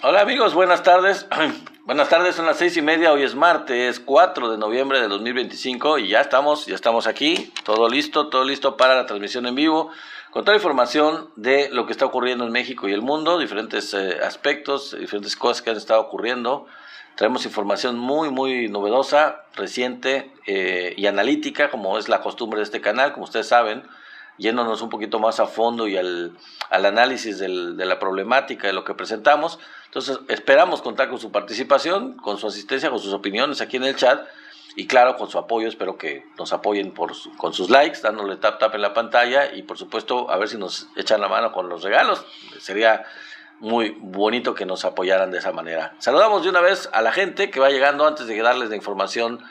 Hola amigos, buenas tardes. Buenas tardes, son las 6:30, hoy es martes 4 de noviembre de 2025 y ya estamos aquí, todo listo para la transmisión en vivo, con toda la información de lo que está ocurriendo en México y el mundo, diferentes aspectos, diferentes cosas que han estado ocurriendo. Traemos información muy novedosa, reciente y analítica, como es la costumbre de este canal, como ustedes saben, yéndonos un poquito más a fondo y al análisis de la problemática de lo que presentamos. Entonces esperamos contar con su participación, con su asistencia, con sus opiniones aquí en el chat y claro, con su apoyo. Espero que nos apoyen con sus likes, dándole tap en la pantalla y por supuesto a ver si nos echan la mano con los regalos. Sería muy bonito que nos apoyaran de esa manera. Saludamos de una vez a la gente que va llegando antes de darles la información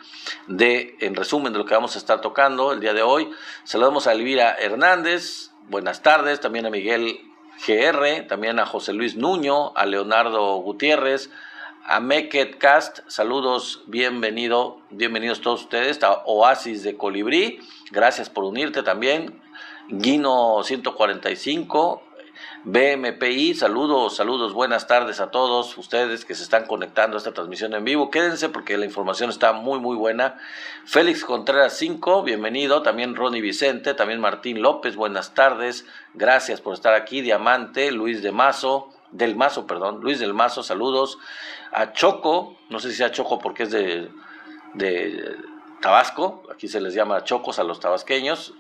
en resumen de lo que vamos a estar tocando el día de hoy. Saludamos a Elvira Hernández, buenas tardes, también a Miguel GR, también a José Luis Nuño, a Leonardo Gutiérrez, a Meket Cast, saludos, bienvenidos todos ustedes, a Oasis de Colibrí, gracias por unirte también, Guino 145, BMPI, saludos, buenas tardes a todos ustedes que se están conectando a esta transmisión en vivo. Quédense porque la información está muy buena. Félix Contreras 5, bienvenido. También Ronnie Vicente, también Martín López, buenas tardes. Gracias por estar aquí. Diamante, Luis del Mazo, saludos. A Choco, no sé si sea Choco porque es de Tabasco, aquí se les llama chocos a los tabasqueños,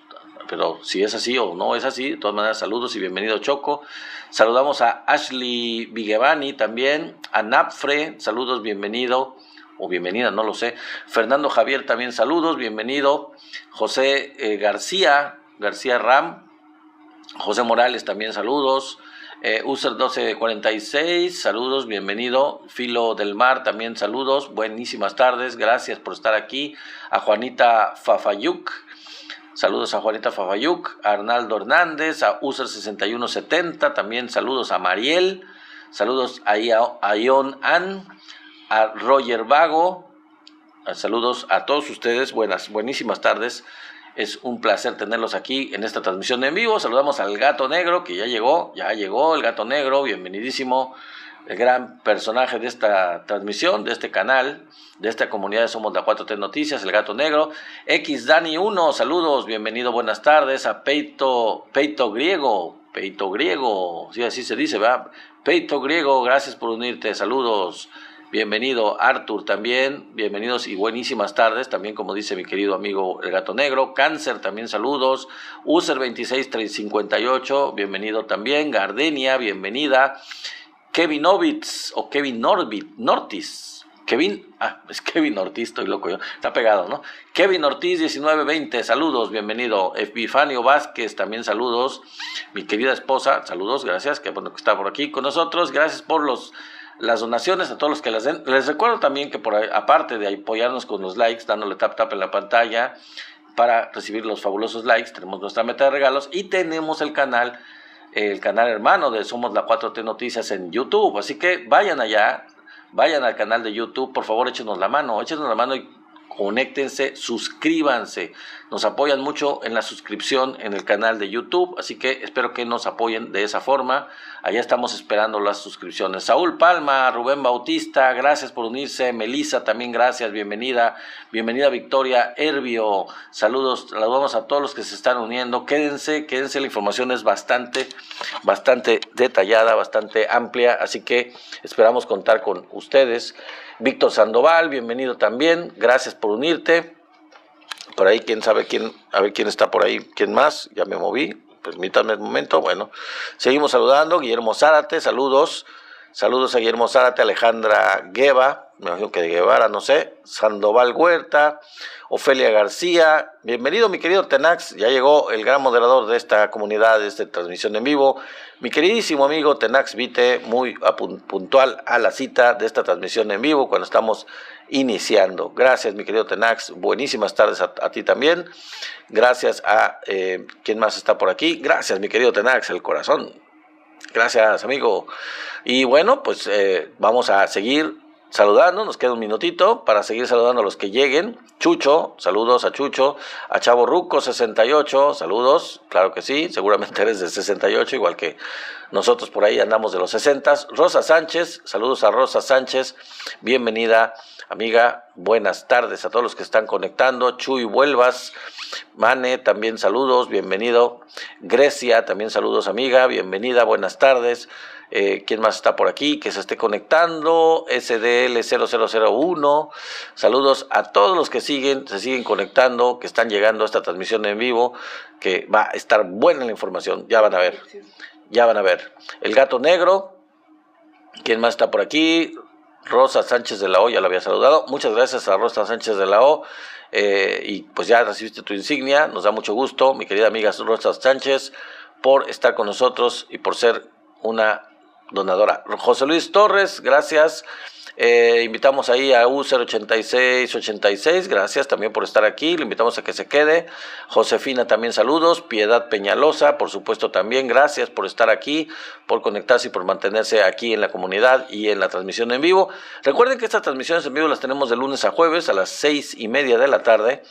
pero si es así o no es así, de todas maneras saludos y bienvenido Choco. Saludamos a Ashley Vigevani también, a Napfre, saludos, bienvenido, o bienvenida, no lo sé. Fernando Javier también saludos, bienvenido. José García Ram, José Morales también saludos. User 1246, saludos, bienvenido. Filo del Mar también saludos, buenísimas tardes, gracias por estar aquí. A Juanita Fafayuk, saludos a Juanita Fafayuk, a Arnaldo Hernández, a User 6170, también saludos a Mariel, saludos a Ion An, a Roger Vago, saludos a todos ustedes, buenísimas tardes. Es un placer tenerlos aquí en esta transmisión en vivo. Saludamos al Gato Negro, que ya llegó el Gato Negro, bienvenidísimo, el gran personaje de esta transmisión, de este canal, de esta comunidad de Somos la 4T Noticias, el Gato Negro. X Dani 1, saludos, bienvenido, buenas tardes. A Peito Griego, sí, así se dice, ¿verdad? Peito Griego, gracias por unirte, saludos. Bienvenido Arthur también, bienvenidos y buenísimas tardes, también como dice mi querido amigo el Gato Negro. Cáncer también saludos. User 26358, bienvenido también. Gardenia, bienvenida. Kevin Ovitz o Kevin Nortis. Es Kevin Ortiz, estoy loco yo, está pegado, ¿no? Kevin Ortiz 1920, saludos, bienvenido. Epifanio Vázquez, también saludos. Mi querida esposa, saludos, gracias, que bueno que está por aquí con nosotros. Gracias por las donaciones a todos los que las den. Les recuerdo también que aparte de apoyarnos con los likes, dándole tap en la pantalla para recibir los fabulosos likes, tenemos nuestra meta de regalos y tenemos el canal hermano de Somos la 4T Noticias en YouTube. Así que vayan al canal de YouTube, por favor échenos la mano y conéctense, suscríbanse, nos apoyan mucho en la suscripción en el canal de YouTube, así que espero que nos apoyen de esa forma. Allá estamos esperando las suscripciones. Saúl Palma, Rubén Bautista, gracias por unirse. Melissa también gracias, bienvenida Victoria Herbio, saludamos a todos los que se están uniendo. Quédense, la información es bastante detallada, bastante amplia, así que esperamos contar con ustedes. Víctor Sandoval, bienvenido también, gracias por unirte. Por ahí, a ver quién está por ahí, quién más, ya me moví, permítanme un momento. Bueno, seguimos saludando. Guillermo Zárate, saludos a Guillermo Zárate, Alejandra Gueva, me imagino que de Guevara, no sé, Sandoval Huerta, Ofelia García, bienvenido mi querido Tenax, ya llegó el gran moderador de esta comunidad, de esta transmisión en vivo, mi queridísimo amigo Tenax Vite, muy puntual a la cita de esta transmisión en vivo cuando estamos iniciando. Gracias mi querido Tenax, buenísimas tardes a ti también. Gracias a ¿quién más está por aquí? Gracias mi querido Tenax, el corazón. Gracias amigo. Y bueno, pues vamos a seguir saludando, nos queda un minutito para seguir saludando a los que lleguen. Chucho, saludos a Chucho, a Chavo Ruco 68, saludos, claro que sí, seguramente eres de 68, igual que nosotros por ahí andamos de los 60. Rosa Sánchez, saludos a Rosa Sánchez, bienvenida amiga, buenas tardes a todos los que están conectando. Chuy Vuelvas, Mane, también saludos, bienvenido. Grecia, también saludos amiga, bienvenida, buenas tardes. ¿Quién más está por aquí? Que se esté conectando. SDL0001. Saludos a todos los que se siguen conectando, que están llegando a esta transmisión en vivo, que va a estar buena la información. Ya van a ver. Ya van a ver. El Gato Negro. ¿Quién más está por aquí? Rosa Sánchez de la O, ya la había saludado. Muchas gracias a Rosa Sánchez de la O. Y pues ya recibiste tu insignia. Nos da mucho gusto, mi querida amiga Rosa Sánchez, por estar con nosotros y por ser una donadora. José Luis Torres, gracias. Invitamos ahí a U08686, gracias también por estar aquí, le invitamos a que se quede. Josefina también saludos. Piedad Peñalosa, por supuesto también, gracias por estar aquí, por conectarse y por mantenerse aquí en la comunidad y en la transmisión en vivo. Recuerden que estas transmisiones en vivo las tenemos de lunes a jueves a las 6:30 de la tarde.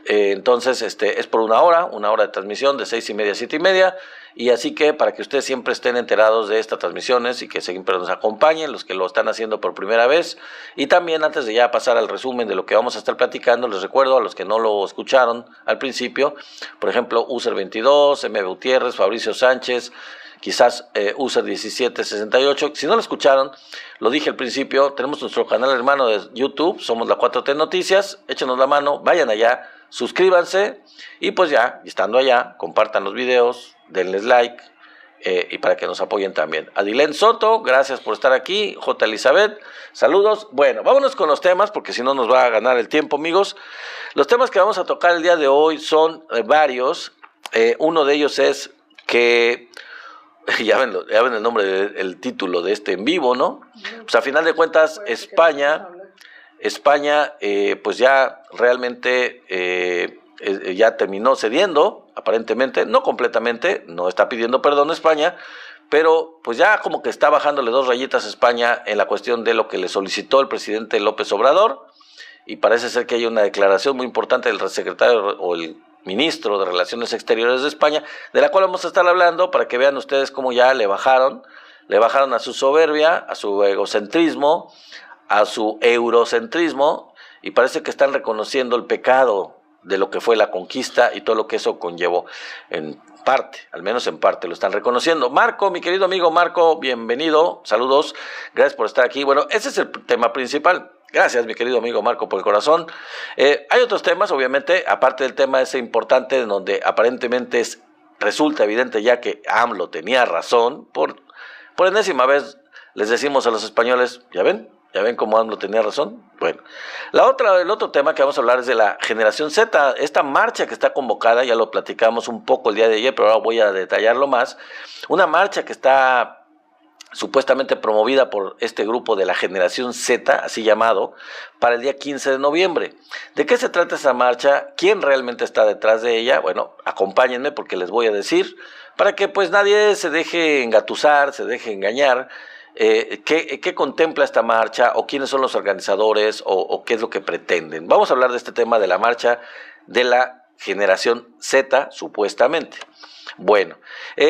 Entonces es por una hora de transmisión de 6:30 a 7:30, y así que para que ustedes siempre estén enterados de estas transmisiones y que siempre nos acompañen los que lo están haciendo por primera vez. Y también, antes de ya pasar al resumen de lo que vamos a estar platicando, les recuerdo a los que no lo escucharon al principio, por ejemplo, User 22, M. Gutiérrez, Fabricio Sánchez, quizás User 1768, si no lo escucharon, lo dije al principio, tenemos nuestro canal hermano de YouTube, somos la 4T Noticias, échenos la mano, vayan allá, suscríbanse, y pues ya, estando allá, compartan los videos, denles like, y para que nos apoyen también. Adilén Soto, gracias por estar aquí. J. Elizabeth, saludos. Bueno, vámonos con los temas, porque si no nos va a ganar el tiempo, amigos. Los temas que vamos a tocar el día de hoy son varios. Uno de ellos es que, ya ven el nombre, el título de este en vivo, ¿no? Pues a final de cuentas, España, pues ya realmente ya terminó cediendo, aparentemente, no completamente, no está pidiendo perdón a España, pero pues ya como que está bajándole 2 rayitas a España en la cuestión de lo que le solicitó el presidente López Obrador, y parece ser que hay una declaración muy importante del secretario o el ministro de Relaciones Exteriores de España, de la cual vamos a estar hablando para que vean ustedes cómo ya le bajaron a su soberbia, a su egocentrismo, a su eurocentrismo, y parece que están reconociendo el pecado de lo que fue la conquista y todo lo que eso conllevó. En parte, al menos en parte, lo están reconociendo. Marco, mi querido amigo Marco, bienvenido, saludos, gracias por estar aquí. Bueno, ese es el tema principal. Gracias, mi querido amigo Marco, por el corazón. Hay otros temas, obviamente, aparte del tema ese importante, en donde aparentemente resulta evidente ya que AMLO tenía razón. Por enésima vez les decimos a los españoles, ¿ya ven cómo AMLO tenía razón? Bueno, el otro tema que vamos a hablar es de la Generación Z, esta marcha que está convocada, ya lo platicamos un poco el día de ayer, pero ahora voy a detallarlo más. Una marcha que está supuestamente promovida por este grupo de la Generación Z, así llamado, para el día 15 de noviembre. ¿De qué se trata esa marcha? ¿Quién realmente está detrás de ella? Bueno, acompáñenme porque les voy a decir, para que pues nadie se deje engatusar, se deje engañar. ¿Qué contempla esta marcha, o quiénes son los organizadores, o qué es lo que pretenden? Vamos a hablar de este tema de la marcha de la Generación Z, supuestamente. Bueno,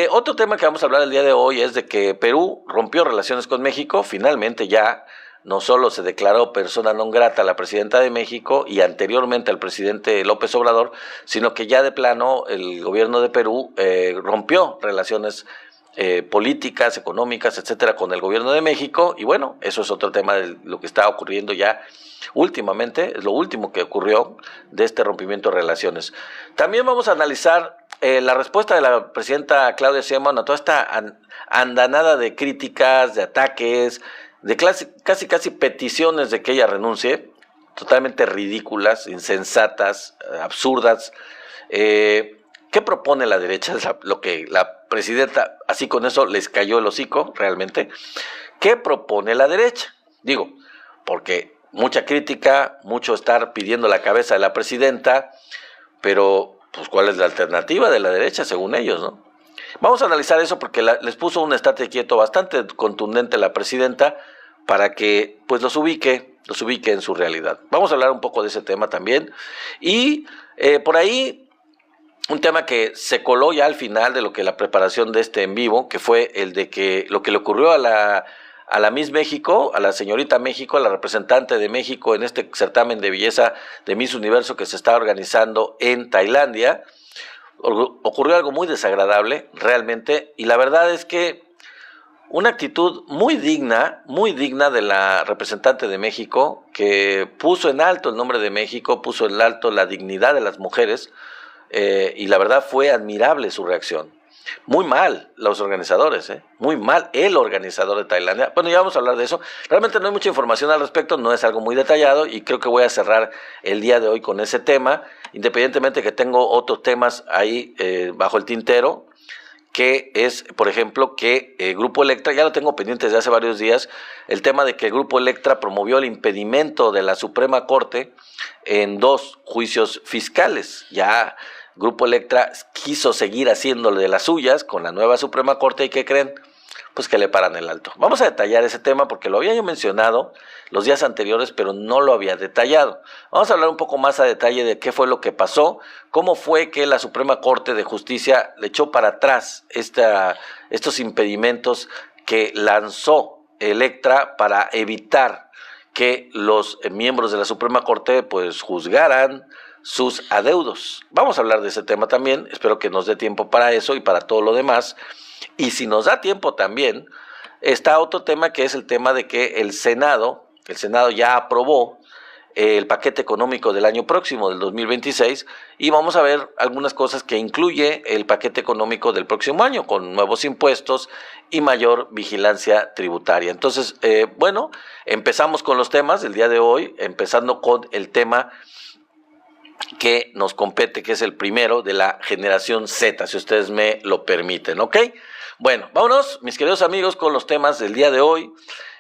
otro tema que vamos a hablar el día de hoy es de que Perú rompió relaciones con México. Finalmente ya no solo se declaró persona non grata a la presidenta de México y anteriormente al presidente López Obrador, sino que ya de plano el gobierno de Perú rompió relaciones políticas, económicas, etcétera, con el gobierno de México. Y bueno, eso es otro tema de lo que está ocurriendo ya últimamente, es lo último que ocurrió de este rompimiento de relaciones. También vamos a analizar la respuesta de la presidenta Claudia Sheinbaum a toda esta andanada de críticas, de ataques, de casi peticiones de que ella renuncie, totalmente ridículas, insensatas, absurdas. ¿Qué propone la derecha? Es lo que la presidenta, así con eso les cayó el hocico realmente. ¿Qué propone la derecha? Digo, porque mucha crítica, mucho estar pidiendo la cabeza de la presidenta, pero pues ¿cuál es la alternativa de la derecha según ellos, no? Vamos a analizar eso porque les puso un estate quieto bastante contundente la presidenta, para que pues los ubique en su realidad. Vamos a hablar un poco de ese tema también. Y por ahí un tema que se coló ya al final de lo que la preparación de este en vivo, que fue el de que lo que le ocurrió a la Miss México, a la señorita México, a la representante de México en este certamen de belleza de Miss Universo que se está organizando en Tailandia. Ocurrió algo muy desagradable, realmente, y la verdad es que una actitud muy digna de la representante de México, que puso en alto el nombre de México, puso en alto la dignidad de las mujeres, y la verdad fue admirable su reacción. Muy mal los organizadores, muy mal el organizador de Tailandia. Bueno, ya vamos a hablar de eso. Realmente no hay mucha información al respecto, no es algo muy detallado y creo que voy a cerrar el día de hoy con ese tema, independientemente que tengo otros temas ahí bajo el tintero, que es, por ejemplo, que Grupo Electra, ya lo tengo pendiente desde hace varios días, el tema de que el Grupo Electra promovió el impedimento de la Suprema Corte en 2 juicios fiscales. Ya Grupo Electra quiso seguir haciéndole de las suyas con la nueva Suprema Corte y ¿qué creen? Pues que le paran el alto. Vamos a detallar ese tema porque lo había yo mencionado los días anteriores, pero no lo había detallado. Vamos a hablar un poco más a detalle de qué fue lo que pasó, cómo fue que la Suprema Corte de Justicia le echó para atrás estos impedimentos que lanzó Electra para evitar que los miembros de la Suprema Corte pues juzgaran sus adeudos. Vamos a hablar de ese tema también, espero que nos dé tiempo para eso y para todo lo demás. Y si nos da tiempo también, está otro tema que es el tema de que el Senado ya aprobó el paquete económico del año próximo, del 2026, y vamos a ver algunas cosas que incluye el paquete económico del próximo año, con nuevos impuestos y mayor vigilancia tributaria. Entonces, bueno, empezamos con los temas del día de hoy, empezando con el tema que nos compete, que es el primero de la generación Z, si ustedes me lo permiten, ¿ok? Bueno, vámonos, mis queridos amigos, con los temas del día de hoy.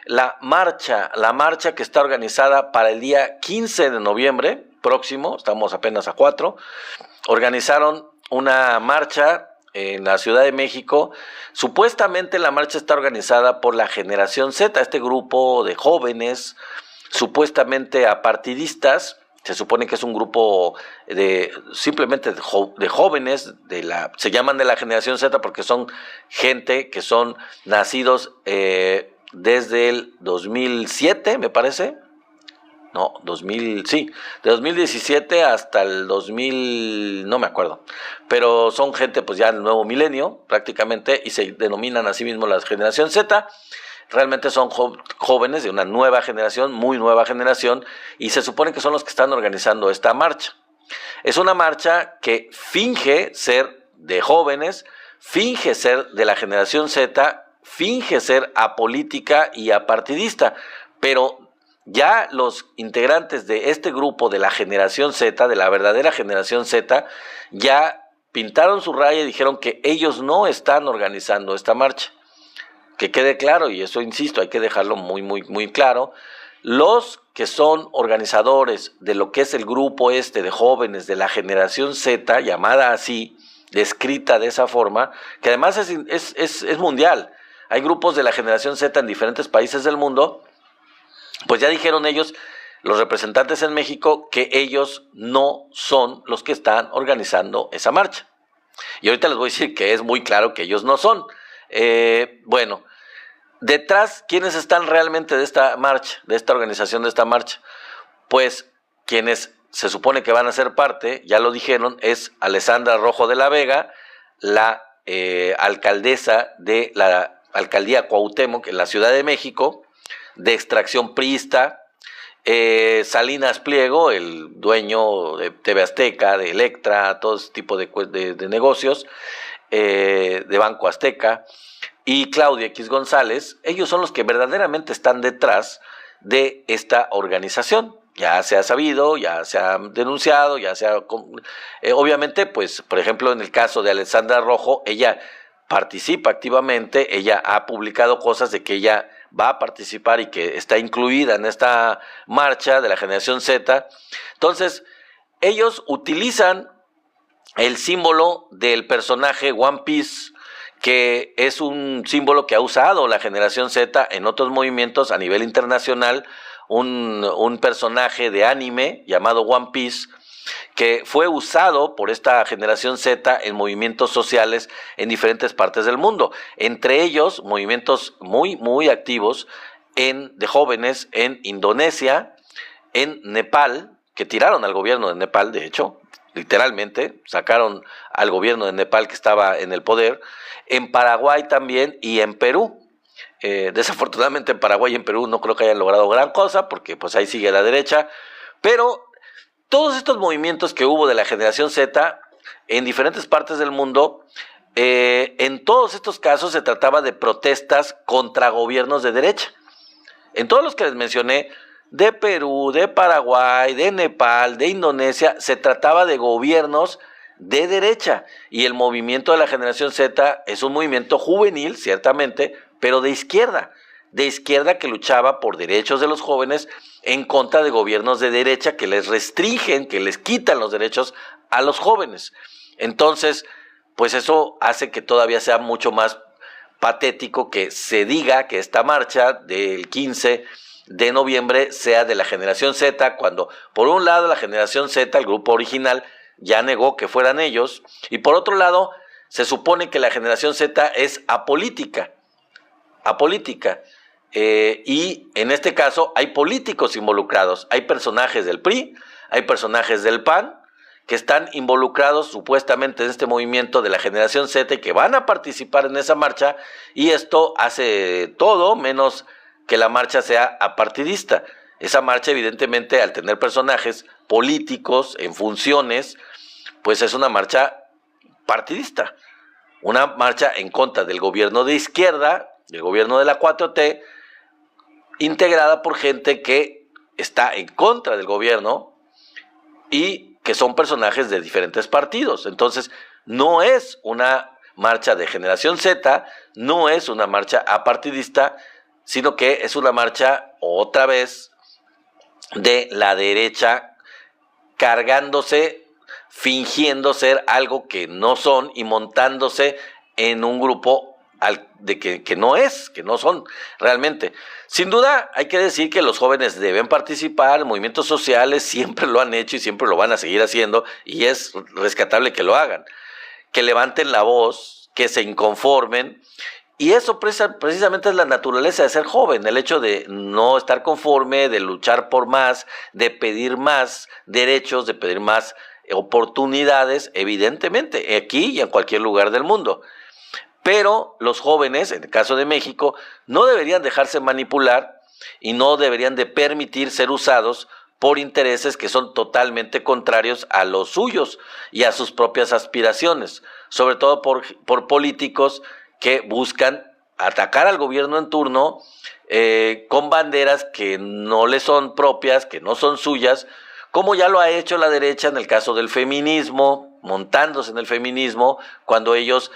La marcha que está organizada para el día 15 de noviembre próximo, estamos apenas a 4, organizaron una marcha en la Ciudad de México. Supuestamente la marcha está organizada por la generación Z, este grupo de jóvenes, supuestamente apartidistas. Se supone que es un grupo simplemente de jóvenes, se llaman de la generación Z porque son gente que son nacidos desde el 2007, me parece. No, de 2017 hasta el 2000, no me acuerdo. Pero son gente pues ya del nuevo milenio prácticamente y se denominan a sí mismos la generación Z. Realmente son jóvenes de una nueva generación, muy nueva generación, y se supone que son los que están organizando esta marcha. Es una marcha que finge ser de jóvenes, finge ser de la generación Z, finge ser apolítica y apartidista, pero ya los integrantes de este grupo de la generación Z, de la verdadera generación Z, ya pintaron su raya y dijeron que ellos no están organizando esta marcha. Que quede claro, y eso insisto, hay que dejarlo muy, muy, muy claro, los que son organizadores de lo que es el grupo de jóvenes de la generación Z, llamada así, descrita de esa forma, que además es mundial. Hay grupos de la generación Z en diferentes países del mundo, pues ya dijeron ellos, los representantes en México, que ellos no son los que están organizando esa marcha. Y ahorita les voy a decir que es muy claro que ellos no son. Bueno, detrás, ¿quiénes están realmente de esta marcha, de esta organización de esta marcha? Pues quienes se supone que van a ser parte, ya lo dijeron, es Alessandra Rojo de la Vega, la alcaldesa de la alcaldía Cuauhtémoc en la Ciudad de México, de extracción priista, Salinas Pliego, el dueño de TV Azteca, de Electra, todo ese tipo de negocios, de Banco Azteca, y Claudia X González. Ellos son los que verdaderamente están detrás de esta organización. Ya se ha sabido, ya se ha denunciado, obviamente, pues, por ejemplo, en el caso de Alessandra Rojo, ella participa activamente, ella ha publicado cosas de que ella va a participar y que está incluida en esta marcha de la generación Z. Entonces, ellos utilizan el símbolo del personaje One Piece, que es un símbolo que ha usado la generación Z en otros movimientos a nivel internacional, un personaje de anime llamado One Piece, que fue usado por esta generación Z en movimientos sociales en diferentes partes del mundo, entre ellos movimientos muy activos de jóvenes en Indonesia, en Nepal, que tiraron al gobierno de Nepal, de hecho, literalmente, sacaron al gobierno de Nepal que estaba en el poder, en Paraguay también y en Perú. Desafortunadamente en Paraguay y en Perú no creo que hayan logrado gran cosa, porque pues ahí sigue la derecha, pero todos estos movimientos que hubo de la generación Z en diferentes partes del mundo, en todos estos casos se trataba de protestas contra gobiernos de derecha. En todos los que les mencioné, de Perú, de Paraguay, de Nepal, de Indonesia, se trataba de gobiernos de derecha. Y el movimiento de la generación Z es un movimiento juvenil, ciertamente, pero de izquierda que luchaba por derechos de los jóvenes en contra de gobiernos de derecha que les restringen, que les quitan los derechos a los jóvenes. Entonces, pues eso hace que todavía sea mucho más patético que se diga que esta marcha del 15 de noviembre sea de la generación Z, cuando por un lado la generación Z, el grupo original, ya negó que fueran ellos, y por otro lado se supone que la generación Z es apolítica, y en este caso hay políticos involucrados, hay personajes del PRI, hay personajes del PAN, que están involucrados supuestamente en este movimiento de la generación Z y que van a participar en esa marcha, y esto hace todo menos que la marcha sea apartidista. Esa marcha, evidentemente, al tener personajes políticos en funciones, pues es una marcha partidista, una marcha en contra del gobierno de izquierda, del gobierno de la 4T, integrada por gente que está en contra del gobierno y que son personajes de diferentes partidos. Entonces, no es una marcha de generación Z, no es una marcha apartidista, sino que es una marcha, otra vez, de la derecha cargándose, fingiendo ser algo que no son y montándose en un grupo que no son realmente. Sin duda hay que decir que los jóvenes deben participar en movimientos sociales, siempre lo han hecho y siempre lo van a seguir haciendo, y es rescatable que lo hagan, que levanten la voz, que se inconformen, y eso precisamente es la naturaleza de ser joven, el hecho de no estar conforme, de luchar por más, de pedir más derechos, de pedir más oportunidades, evidentemente, aquí y en cualquier lugar del mundo. Pero los jóvenes, en el caso de México, no deberían dejarse manipular y no deberían de permitir ser usados por intereses que son totalmente contrarios a los suyos y a sus propias aspiraciones, sobre todo por políticos que buscan atacar al gobierno en turno con banderas que no les son propias, que no son suyas, como ya lo ha hecho la derecha en el caso del feminismo, montándose en el feminismo, cuando ellos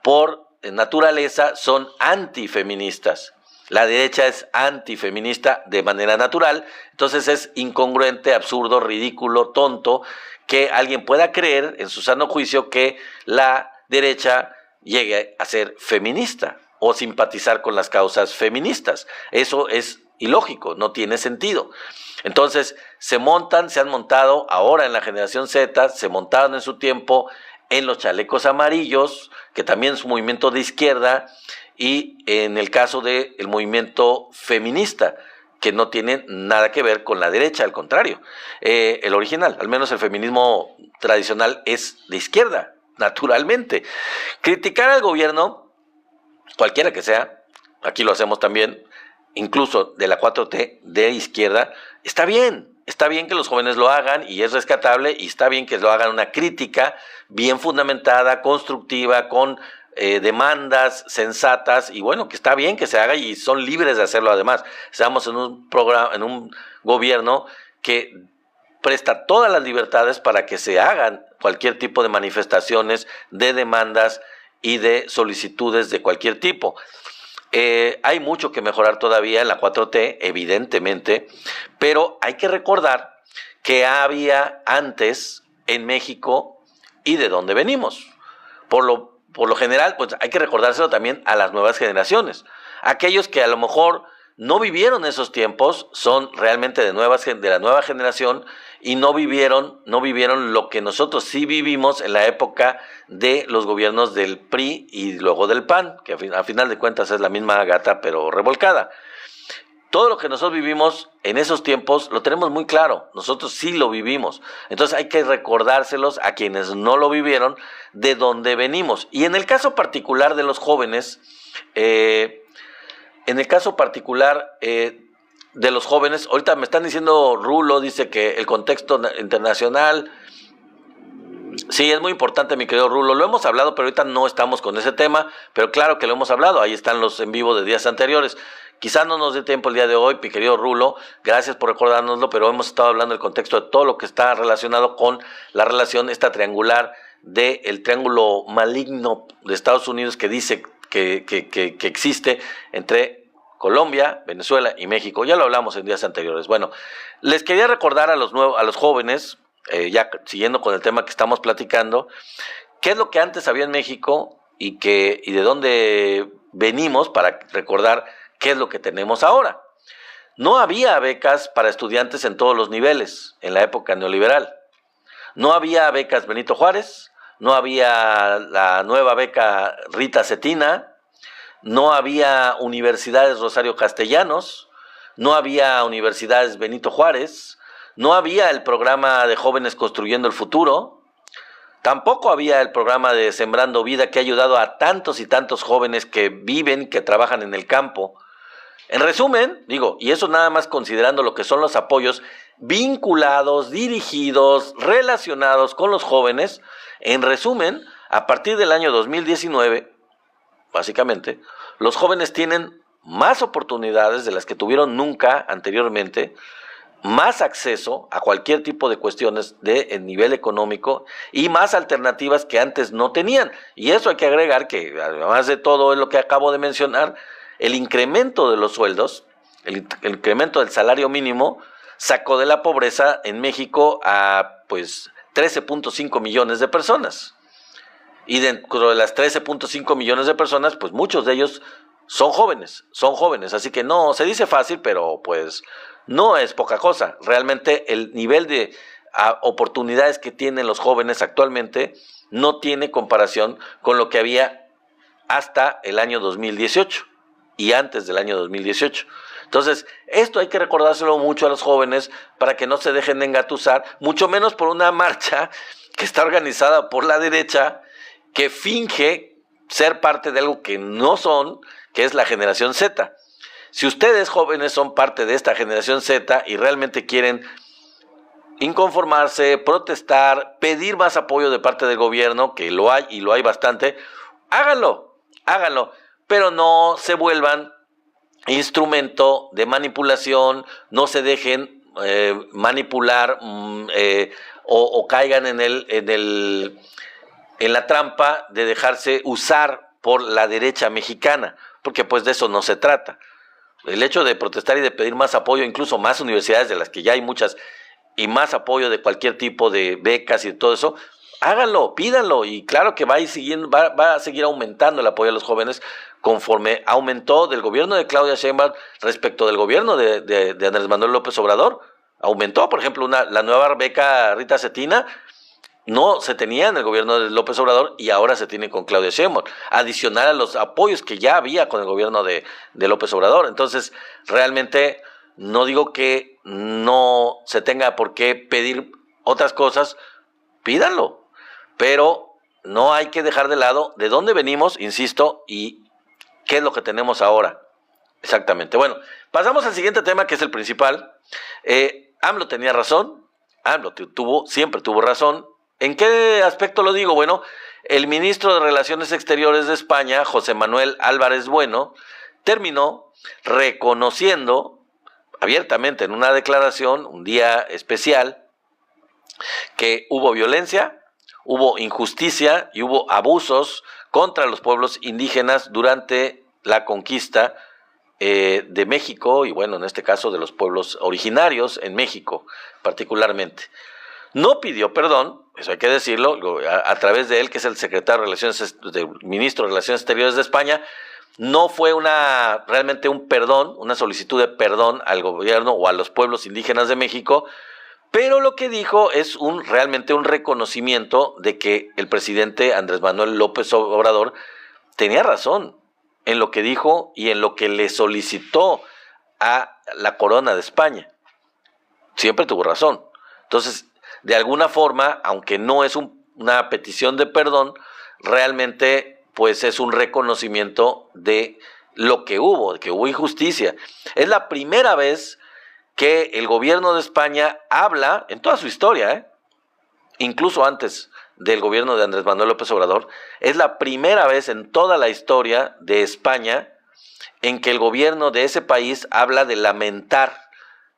por naturaleza son antifeministas. La derecha es antifeminista de manera natural, entonces es incongruente, absurdo, ridículo, tonto que alguien pueda creer en su sano juicio que la derecha llegue a ser feminista o simpatizar con las causas feministas. Eso es ilógico, no tiene sentido. Entonces se han montado ahora en la generación Z, se montaron en su tiempo en los chalecos amarillos, que también es un movimiento de izquierda, y en el caso del movimiento feminista, que no tiene nada que ver con la derecha, al contrario. El original, al menos el feminismo tradicional, es de izquierda, naturalmente. Criticar al gobierno, cualquiera que sea, aquí lo hacemos también, incluso de la 4T de izquierda, está bien que los jóvenes lo hagan y es rescatable, y está bien que lo hagan una crítica bien fundamentada, constructiva, con demandas sensatas, y bueno, que está bien que se haga y son libres de hacerlo. Además, estamos en un gobierno que presta todas las libertades para que se hagan cualquier tipo de manifestaciones, de demandas y de solicitudes de cualquier tipo. Hay mucho que mejorar todavía en la 4T, evidentemente, pero hay que recordar que había antes en México y de dónde venimos. por lo general, pues hay que recordárselo también a las nuevas generaciones. Aquellos que a lo mejor no vivieron esos tiempos, son realmente de la nueva generación y no vivieron lo que nosotros sí vivimos en la época de los gobiernos del PRI y luego del PAN, que a final de cuentas es la misma gata pero revolcada. Todo lo que nosotros vivimos en esos tiempos lo tenemos muy claro, nosotros sí lo vivimos. Entonces hay que recordárselos a quienes no lo vivieron de dónde venimos. Y en el caso particular de los jóvenes, ahorita me están diciendo, Rulo dice que el contexto internacional, sí, es muy importante, mi querido Rulo, lo hemos hablado, pero ahorita no estamos con ese tema, pero claro que lo hemos hablado, ahí están los en vivo de días anteriores. Quizá no nos dé tiempo el día de hoy, mi querido Rulo, gracias por recordárnoslo, pero hemos estado hablando del contexto de todo lo que está relacionado con la relación esta triangular del triángulo maligno de Estados Unidos que dice que existe entre Colombia, Venezuela y México. Ya lo hablamos en días anteriores. Bueno, les quería recordar a los jóvenes, ya siguiendo con el tema que estamos platicando, qué es lo que antes había en México y de dónde venimos, para recordar qué es lo que tenemos ahora. No había becas para estudiantes en todos los niveles en la época neoliberal. No había becas Benito Juárez, no había la nueva beca Rita Cetina, no había universidades Rosario Castellanos, no había universidades Benito Juárez, no había el programa de Jóvenes Construyendo el Futuro, tampoco había el programa de Sembrando Vida, que ha ayudado a tantos y tantos jóvenes que viven, que trabajan en el campo. En resumen, y eso nada más considerando lo que son los apoyos vinculados, dirigidos, relacionados con los jóvenes. En resumen, a partir del año 2019, básicamente, los jóvenes tienen más oportunidades de las que tuvieron nunca anteriormente, más acceso a cualquier tipo de cuestiones de nivel económico y más alternativas que antes no tenían. Y eso hay que agregar que, además de todo lo que acabo de mencionar, el incremento de los sueldos, el incremento del salario mínimo, sacó de la pobreza en México a 13.5 millones de personas. Y dentro de las 13.5 millones de personas, pues muchos de ellos son jóvenes. Así que no, se dice fácil, pero pues no es poca cosa. Realmente el nivel de oportunidades que tienen los jóvenes actualmente no tiene comparación con lo que había hasta el año 2018 y antes del año 2018. Entonces, esto hay que recordárselo mucho a los jóvenes para que no se dejen de engatusar, mucho menos por una marcha que está organizada por la derecha, que finge ser parte de algo que no son, que es la generación Z. Si ustedes jóvenes son parte de esta generación Z y realmente quieren inconformarse, protestar, pedir más apoyo de parte del gobierno, que lo hay y lo hay bastante, háganlo, pero no se vuelvan instrumento de manipulación, no se dejen manipular o caigan en la trampa de dejarse usar por la derecha mexicana, porque pues de eso no se trata. El hecho de protestar y de pedir más apoyo, incluso más universidades de las que ya hay muchas, y más apoyo de cualquier tipo de becas y de todo eso, háganlo, pídanlo, y claro que va a seguir aumentando el apoyo a los jóvenes conforme aumentó del gobierno de Claudia Sheinbaum respecto del gobierno de Andrés Manuel López Obrador. Aumentó, por ejemplo, la nueva beca Rita Cetina no se tenía en el gobierno de López Obrador y ahora se tiene con Claudia Sheinbaum, adicional a los apoyos que ya había con el gobierno de López Obrador. Entonces, realmente no digo que no se tenga por qué pedir otras cosas, pídanlo, pero no hay que dejar de lado de dónde venimos, insisto, y qué es lo que tenemos ahora. Exactamente. Bueno, pasamos al siguiente tema, que es el principal. AMLO tenía razón, AMLO siempre tuvo razón. ¿En qué aspecto lo digo? Bueno, el ministro de Relaciones Exteriores de España, José Manuel Álvarez Bueno, terminó reconociendo abiertamente en una declaración, un día especial, que hubo violencia, hubo injusticia y hubo abusos contra los pueblos indígenas durante la conquista de México y bueno, en este caso de los pueblos originarios en México particularmente. No pidió perdón, eso hay que decirlo, a través de él, que es el secretario de Relaciones, del ministro de Relaciones Exteriores de España. No fue realmente un perdón, una solicitud de perdón al gobierno o a los pueblos indígenas de México, pero lo que dijo es realmente un reconocimiento de que el presidente Andrés Manuel López Obrador tenía razón en lo que dijo y en lo que le solicitó a la corona de España. Siempre tuvo razón. Entonces, de alguna forma, aunque no es una petición de perdón, realmente pues es un reconocimiento de lo que hubo, de que hubo injusticia. Es la primera vez que el gobierno de España habla, en toda su historia, incluso antes del gobierno de Andrés Manuel López Obrador, es la primera vez en toda la historia de España en que el gobierno de ese país habla de lamentar,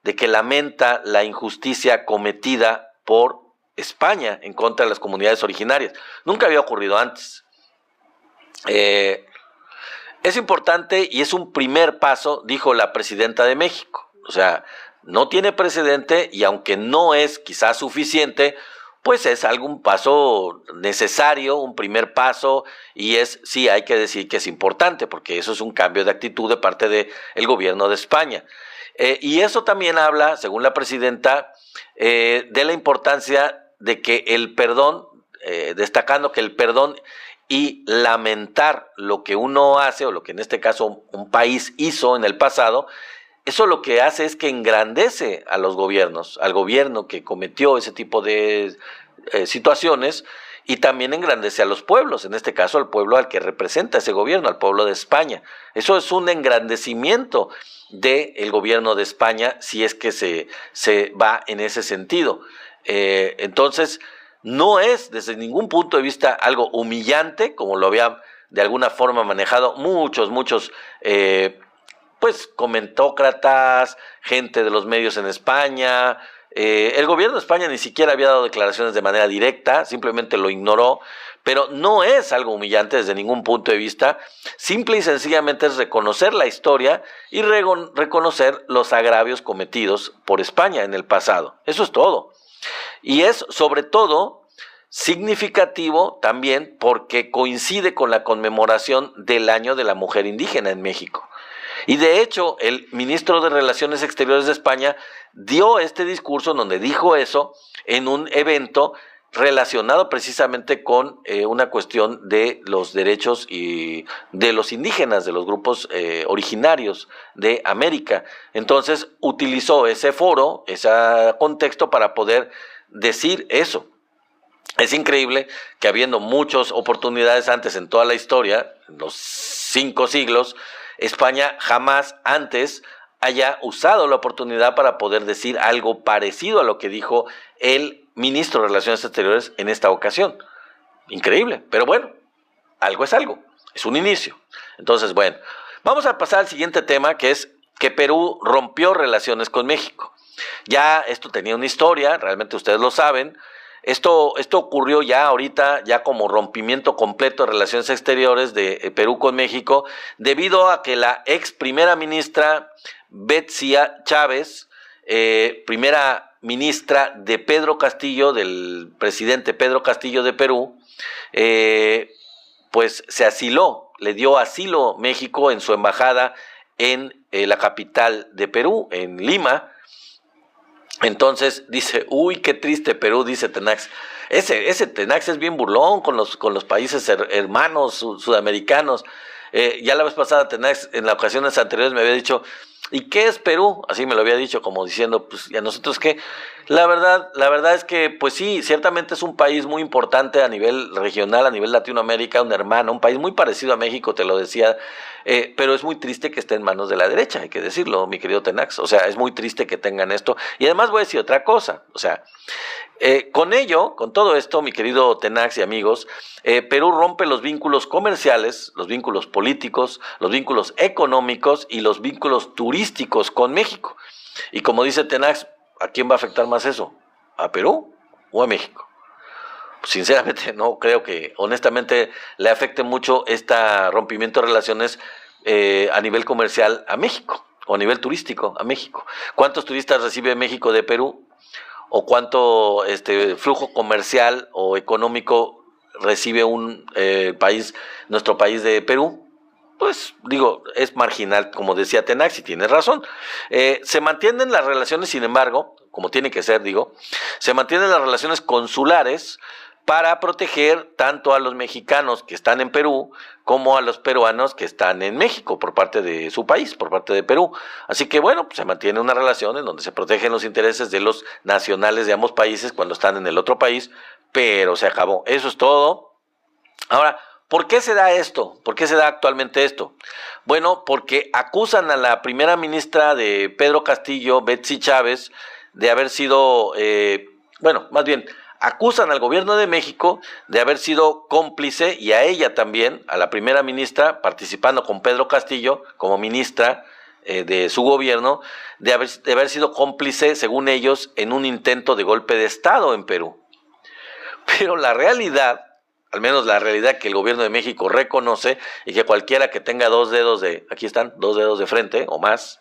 de que lamenta la injusticia cometida por España en contra de las comunidades originarias. Nunca había ocurrido antes. Es importante y es un primer paso, dijo la presidenta de México. O sea, no tiene precedente y aunque no es quizás suficiente, pues es algún paso necesario, un primer paso, y sí, hay que decir que es importante, porque eso es un cambio de actitud de parte del gobierno de España. Y eso también habla, según la presidenta, de la importancia de que el perdón, destacando que el perdón y lamentar lo que uno hace, o lo que en este caso un país hizo en el pasado, eso lo que hace es que engrandece a los gobiernos, al gobierno que cometió ese tipo de situaciones, y también engrandece a los pueblos, en este caso al pueblo al que representa ese gobierno, al pueblo de España. Eso es un engrandecimiento del gobierno de España, si es que se va en ese sentido. Entonces, no es desde ningún punto de vista algo humillante, como lo había de alguna forma manejado muchos pues comentócratas, gente de los medios en España. El gobierno de España ni siquiera había dado declaraciones de manera directa, simplemente lo ignoró, pero no es algo humillante desde ningún punto de vista. Simple y sencillamente es reconocer la historia y reconocer los agravios cometidos por España en el pasado. Eso es todo. Y es sobre todo significativo también porque coincide con la conmemoración del Año de la Mujer Indígena en México. Y de hecho, el ministro de Relaciones Exteriores de España dio este discurso donde dijo eso en un evento relacionado precisamente con una cuestión de los derechos y de los indígenas, de los grupos originarios de América. Entonces utilizó ese foro, ese contexto para poder decir eso. Es increíble que habiendo muchas oportunidades antes en toda la historia, en los 5 siglos, España jamás antes haya usado la oportunidad para poder decir algo parecido a lo que dijo el ministro de Relaciones Exteriores en esta ocasión. Increíble, pero bueno, algo es un inicio. Entonces, bueno, vamos a pasar al siguiente tema, que es que Perú rompió relaciones con México. Ya esto tenía una historia, realmente ustedes lo saben. Esto ocurrió ya ahorita, ya como rompimiento completo de relaciones exteriores de Perú con México, debido a que la ex primera ministra Betsy Chávez, primera ministra de Pedro Castillo, del presidente Pedro Castillo de Perú, pues se asiló, le dio asilo México en su embajada en la capital de Perú, en Lima. Entonces dice, uy, qué triste Perú, dice Tenax. Ese Tenax es bien burlón con los países hermanos sudamericanos. Ya la vez pasada Tenax, en las ocasiones anteriores, me había dicho, ¿y qué es Perú? Así me lo había dicho, como diciendo, pues, ¿y a nosotros qué? La verdad es que, pues sí, ciertamente es un país muy importante a nivel regional, a nivel Latinoamérica, un hermano, un país muy parecido a México, te lo decía, pero es muy triste que esté en manos de la derecha, hay que decirlo, mi querido Tenax. O sea, es muy triste que tengan esto. Y además voy a decir otra cosa, o sea, con todo esto, mi querido Tenax y amigos, Perú rompe los vínculos comerciales, los vínculos políticos, los vínculos económicos y los vínculos turísticos con México. Y como dice Tenax, ¿a quién va a afectar más eso? ¿A Perú o a México? Sinceramente no creo que, honestamente, le afecte mucho este rompimiento de relaciones a nivel comercial a México o a nivel turístico a México. ¿Cuántos turistas recibe México de Perú? o cuánto flujo comercial o económico recibe nuestro país de Perú. Pues digo, es marginal, como decía Tenax, y tiene razón. Se mantienen las relaciones, sin embargo, como tiene que ser, se mantienen las relaciones consulares para proteger tanto a los mexicanos que están en Perú como a los peruanos que están en México por parte de su país, por parte de Perú. Así que bueno, pues se mantiene una relación en donde se protegen los intereses de los nacionales de ambos países cuando están en el otro país, pero se acabó. Eso es todo. Ahora, ¿por qué se da esto? ¿Por qué se da actualmente esto? Bueno, porque acusan a la primera ministra de Pedro Castillo, Betsy Chávez, de haber sido, más bien, acusan al gobierno de México de haber sido cómplice, y a ella también, a la primera ministra, participando con Pedro Castillo como ministra de su gobierno, de haber sido cómplice, según ellos, en un intento de golpe de Estado en Perú. Pero la realidad, al menos la realidad que el gobierno de México reconoce, y que cualquiera que tenga dos dedos de frente o más,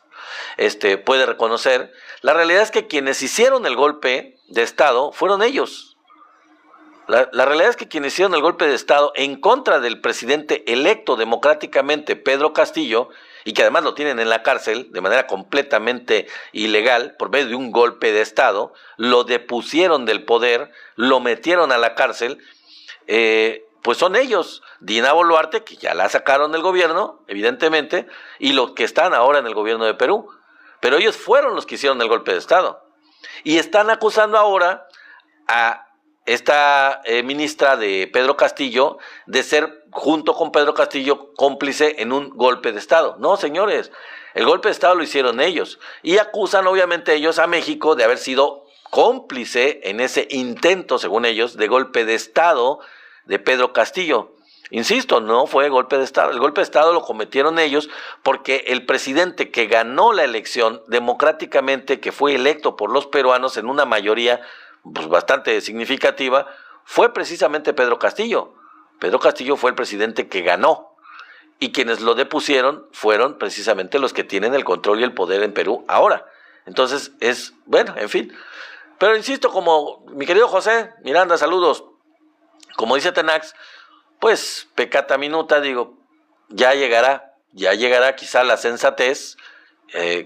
puede reconocer, la realidad es que quienes hicieron el golpe de Estado fueron ellos. La realidad es que quienes hicieron el golpe de Estado en contra del presidente electo democráticamente, Pedro Castillo, y que además lo tienen en la cárcel de manera completamente ilegal por medio de un golpe de Estado, lo depusieron del poder, lo metieron a la cárcel, pues son ellos, Dina Boluarte, que ya la sacaron del gobierno, evidentemente, y los que están ahora en el gobierno de Perú. Pero ellos fueron los que hicieron el golpe de Estado. Y están acusando ahora a esta ministra de Pedro Castillo de ser, junto con Pedro Castillo, cómplice en un golpe de Estado. No, señores, el golpe de Estado lo hicieron ellos. Y acusan obviamente ellos a México de haber sido cómplice en ese intento, según ellos, de golpe de Estado de Pedro Castillo. Insisto, no fue golpe de Estado. El golpe de Estado lo cometieron ellos porque el presidente que ganó la elección democráticamente, que fue electo por los peruanos en una mayoría pues bastante significativa, fue precisamente Pedro Castillo. Pedro Castillo fue el presidente que ganó, y quienes lo depusieron fueron precisamente los que tienen el control y el poder en Perú ahora. Entonces en fin. Pero insisto, como mi querido José Miranda, saludos, como dice Tenax, pues peccata minuta, ya llegará quizá la sensatez,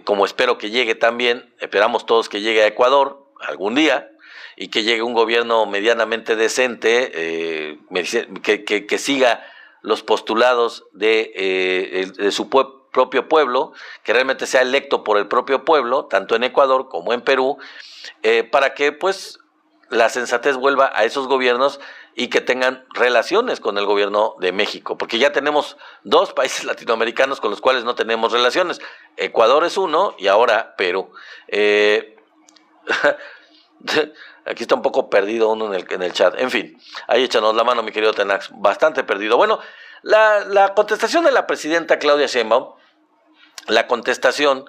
como espero que llegue también, esperamos todos que llegue a Ecuador algún día, y que llegue un gobierno medianamente decente, que siga los postulados de su propio pueblo, que realmente sea electo por el propio pueblo, tanto en Ecuador como en Perú, para que pues la sensatez vuelva a esos gobiernos y que tengan relaciones con el gobierno de México, porque ya tenemos dos países latinoamericanos con los cuales no tenemos relaciones. Ecuador es uno y ahora Perú. Aquí está un poco perdido uno en el chat. En fin, ahí échanos la mano, mi querido Tenax. Bastante perdido. Bueno, la contestación de la presidenta Claudia Sheinbaum, la contestación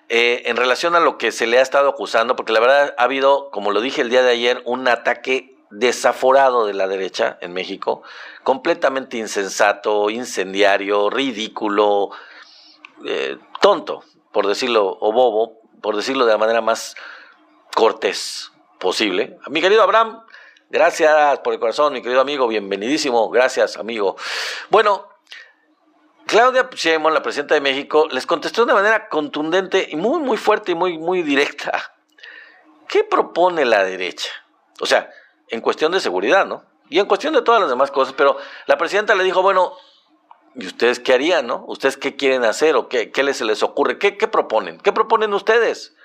en relación a lo que se le ha estado acusando, porque la verdad ha habido, como lo dije el día de ayer, un ataque desaforado de la derecha en México, completamente insensato, incendiario, ridículo, tonto, por decirlo, o bobo, por decirlo de la manera más cortés posible. Mi querido Abraham, gracias por el corazón, mi querido amigo, bienvenidísimo, gracias, amigo. Bueno, Claudia Sheinbaum, la presidenta de México, les contestó de una manera contundente y muy, muy fuerte y muy, muy directa. ¿Qué propone la derecha? O sea, en cuestión de seguridad, ¿no? Y en cuestión de todas las demás cosas, pero la presidenta le dijo, bueno, ¿y ustedes qué harían, no? ¿Ustedes qué quieren hacer o qué se les ocurre? ¿Qué proponen? ¿Qué proponen ustedes?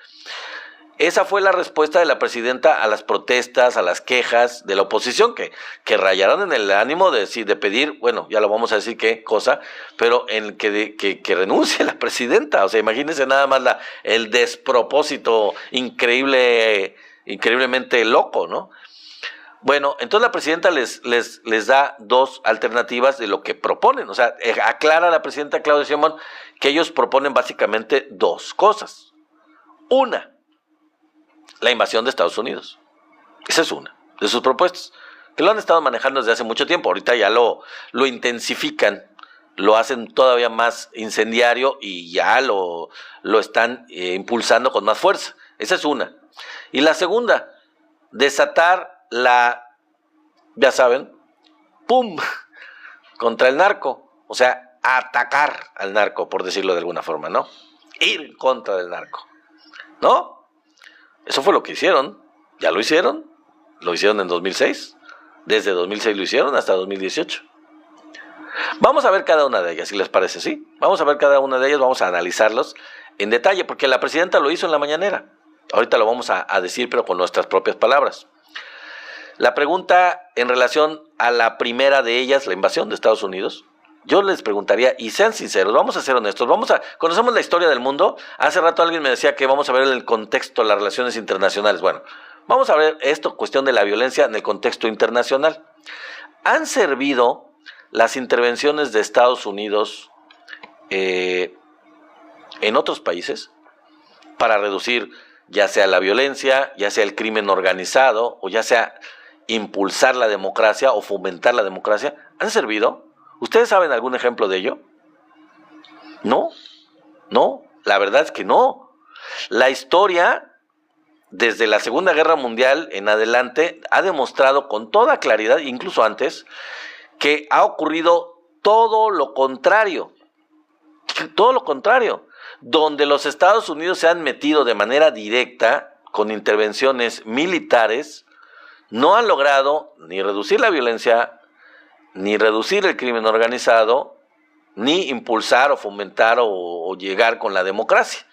Esa fue la respuesta de la presidenta a las protestas, a las quejas de la oposición, que rayaron en el ánimo de pedir, bueno, ya lo vamos a decir qué cosa, pero en que renuncie la presidenta. O sea, imagínense nada más el despropósito increíblemente loco, ¿no? Bueno, entonces la presidenta les da dos alternativas de lo que proponen. O sea, aclara la presidenta Claudia Sheinbaum que ellos proponen básicamente dos cosas. Una, la invasión de Estados Unidos. Esa es una de sus propuestas, que lo han estado manejando desde hace mucho tiempo. Ahorita ya lo intensifican, lo hacen todavía más incendiario y ya lo están impulsando con más fuerza. Esa es una. Y la segunda, desatar ya saben, ¡pum!, contra el narco. O sea, atacar al narco, por decirlo de alguna forma, ¿no? Ir en contra del narco, ¿no? Eso fue lo que hicieron. Ya lo hicieron en 2006. Desde 2006 lo hicieron hasta 2018. Vamos a ver cada una de ellas, si les parece, ¿sí? Vamos a ver cada una de ellas, vamos a analizarlos en detalle, porque la presidenta lo hizo en la mañanera. Ahorita lo vamos a decir, pero con nuestras propias palabras. La pregunta en relación a la primera de ellas, la invasión de Estados Unidos, yo les preguntaría, y sean sinceros, vamos a ser honestos, conocemos la historia del mundo. Hace rato alguien me decía que vamos a ver el contexto, las relaciones internacionales. Bueno, vamos a ver esto, cuestión de la violencia en el contexto internacional. ¿Han servido las intervenciones de Estados Unidos en otros países para reducir ya sea la violencia, ya sea el crimen organizado, o ya sea impulsar la democracia o fomentar la democracia? ¿Han servido? ¿Ustedes saben algún ejemplo de ello? No, la verdad es que no. La historia, desde la Segunda Guerra Mundial en adelante, ha demostrado con toda claridad, incluso antes, que ha ocurrido todo lo contrario, donde los Estados Unidos se han metido de manera directa con intervenciones militares, no han logrado ni reducir la violencia, ni reducir el crimen organizado, ni impulsar o fomentar o llegar con la democracia.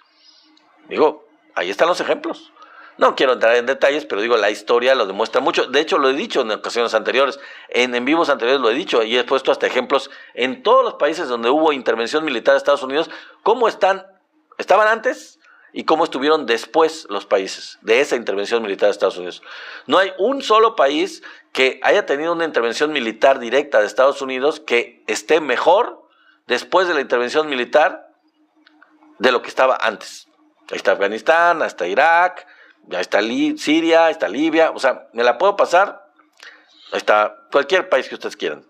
Digo, ahí están los ejemplos. No quiero entrar en detalles, pero digo, la historia lo demuestra mucho. De hecho, lo he dicho en ocasiones anteriores, en vivos anteriores lo he dicho, y he puesto hasta ejemplos en todos los países donde hubo intervención militar de Estados Unidos, cómo estaban antes y cómo estuvieron después los países de esa intervención militar de Estados Unidos. No hay un solo país que haya tenido una intervención militar directa de Estados Unidos que esté mejor después de la intervención militar de lo que estaba antes. Ahí está Afganistán, ahí está Irak, ya está Siria, ahí está Libia, o sea, me la puedo pasar, ahí está cualquier país que ustedes quieran.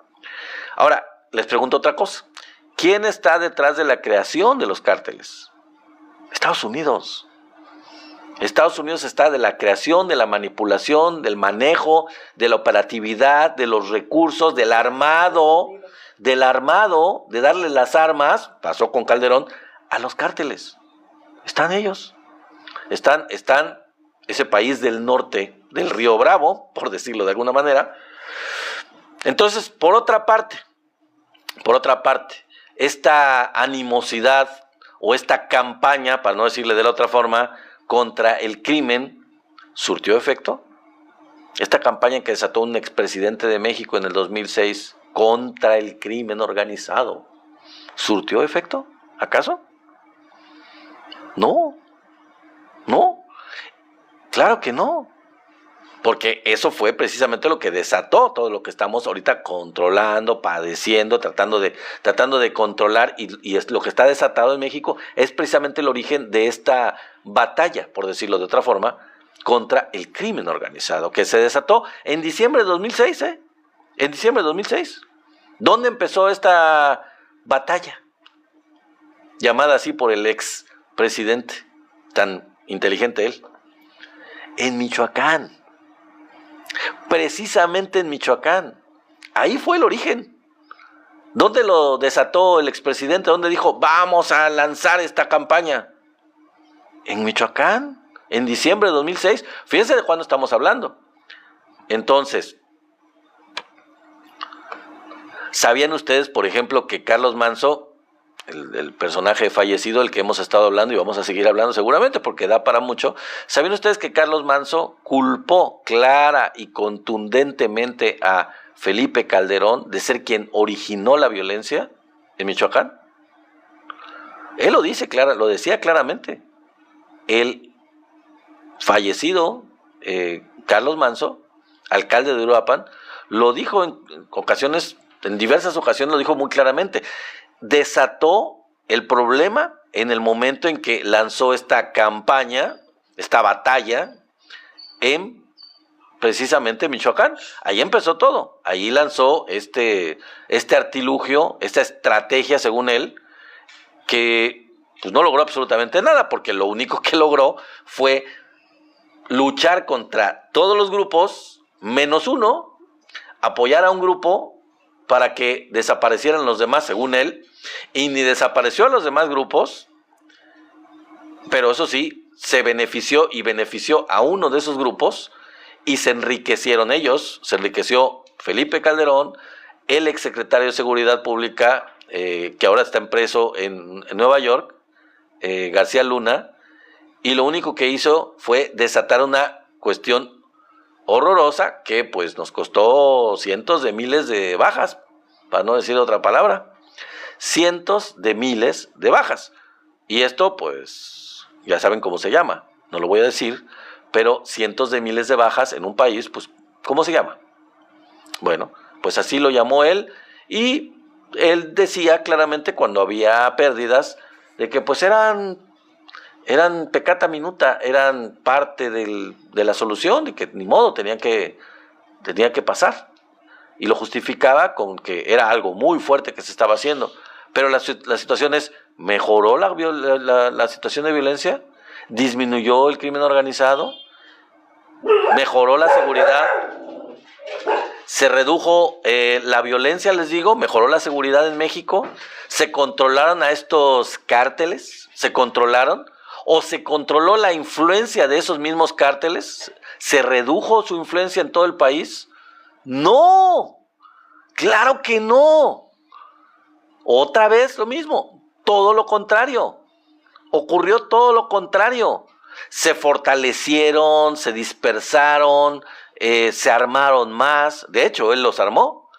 Ahora, les pregunto otra cosa. ¿Quién está detrás de la creación de los cárteles? Estados Unidos. Estados Unidos está de la creación, de la manipulación, del manejo, de la operatividad, de los recursos, del armado, de darle las armas, pasó con Calderón, a los cárteles. Están ellos. Están ese país del norte, del Río Bravo, por decirlo de alguna manera. Entonces, por otra parte, esta animosidad o esta campaña, para no decirle de la otra forma, contra el crimen, ¿surtió efecto? Esta campaña que desató un expresidente de México en el 2006 contra el crimen organizado, ¿surtió efecto? ¿Acaso? No, claro que no. Porque eso fue precisamente lo que desató todo lo que estamos ahorita controlando, padeciendo, tratando de controlar, y es lo que está desatado en México es precisamente el origen de esta batalla, por decirlo de otra forma, contra el crimen organizado, que se desató en diciembre de 2006, En diciembre de 2006. ¿Dónde empezó esta batalla? Llamada así por el ex presidente, tan inteligente él. En Michoacán. Precisamente en Michoacán. Ahí fue el origen. ¿Dónde lo desató el expresidente? ¿Dónde dijo, vamos a lanzar esta campaña? En Michoacán, en diciembre de 2006. Fíjense de cuándo estamos hablando. Entonces, ¿sabían ustedes, por ejemplo, que Carlos Manzo, el personaje fallecido, el que hemos estado hablando y vamos a seguir hablando seguramente porque da para mucho, ¿sabían ustedes que Carlos Manzo culpó clara y contundentemente a Felipe Calderón de ser quien originó la violencia en Michoacán? Él lo decía claramente. El fallecido Carlos Manzo, alcalde de Uruapan, lo dijo en diversas ocasiones lo dijo muy claramente. Desató el problema en el momento en que lanzó esta campaña, esta batalla, precisamente en Michoacán. Ahí empezó todo. Ahí lanzó este artilugio, esta estrategia, según él, que pues no logró absolutamente nada, porque lo único que logró fue luchar contra todos los grupos, menos uno, apoyar a un grupo para que desaparecieran los demás, según él, y ni desapareció a los demás grupos, pero eso sí, se benefició y benefició a uno de esos grupos, y se enriquecieron ellos, se enriqueció Felipe Calderón, el exsecretario de Seguridad Pública, que ahora está preso en Nueva York, García Luna, y lo único que hizo fue desatar una cuestión horrorosa que pues nos costó cientos de miles de bajas, para no decir otra palabra, cientos de miles de bajas. Y esto pues ya saben cómo se llama, no lo voy a decir, pero cientos de miles de bajas en un país, pues ¿cómo se llama? Bueno, pues así lo llamó él, y él decía claramente cuando había pérdidas de que pues eran peccata minuta, eran parte de la solución, y que ni modo, tenía que pasar. Y lo justificaba con que era algo muy fuerte que se estaba haciendo. Pero la situación es, ¿mejoró la situación de violencia? ¿Disminuyó el crimen organizado? ¿Mejoró la seguridad? ¿Se redujo la violencia, les digo? ¿Mejoró la seguridad en México? ¿Se controlaron a estos cárteles? ¿Se controlaron? ¿O se controló la influencia de esos mismos cárteles? ¿Se redujo su influencia en todo el país? ¡No! ¡Claro que no! Otra vez lo mismo, todo lo contrario. Ocurrió todo lo contrario. Se fortalecieron, se dispersaron, se armaron más. De hecho, él los armó.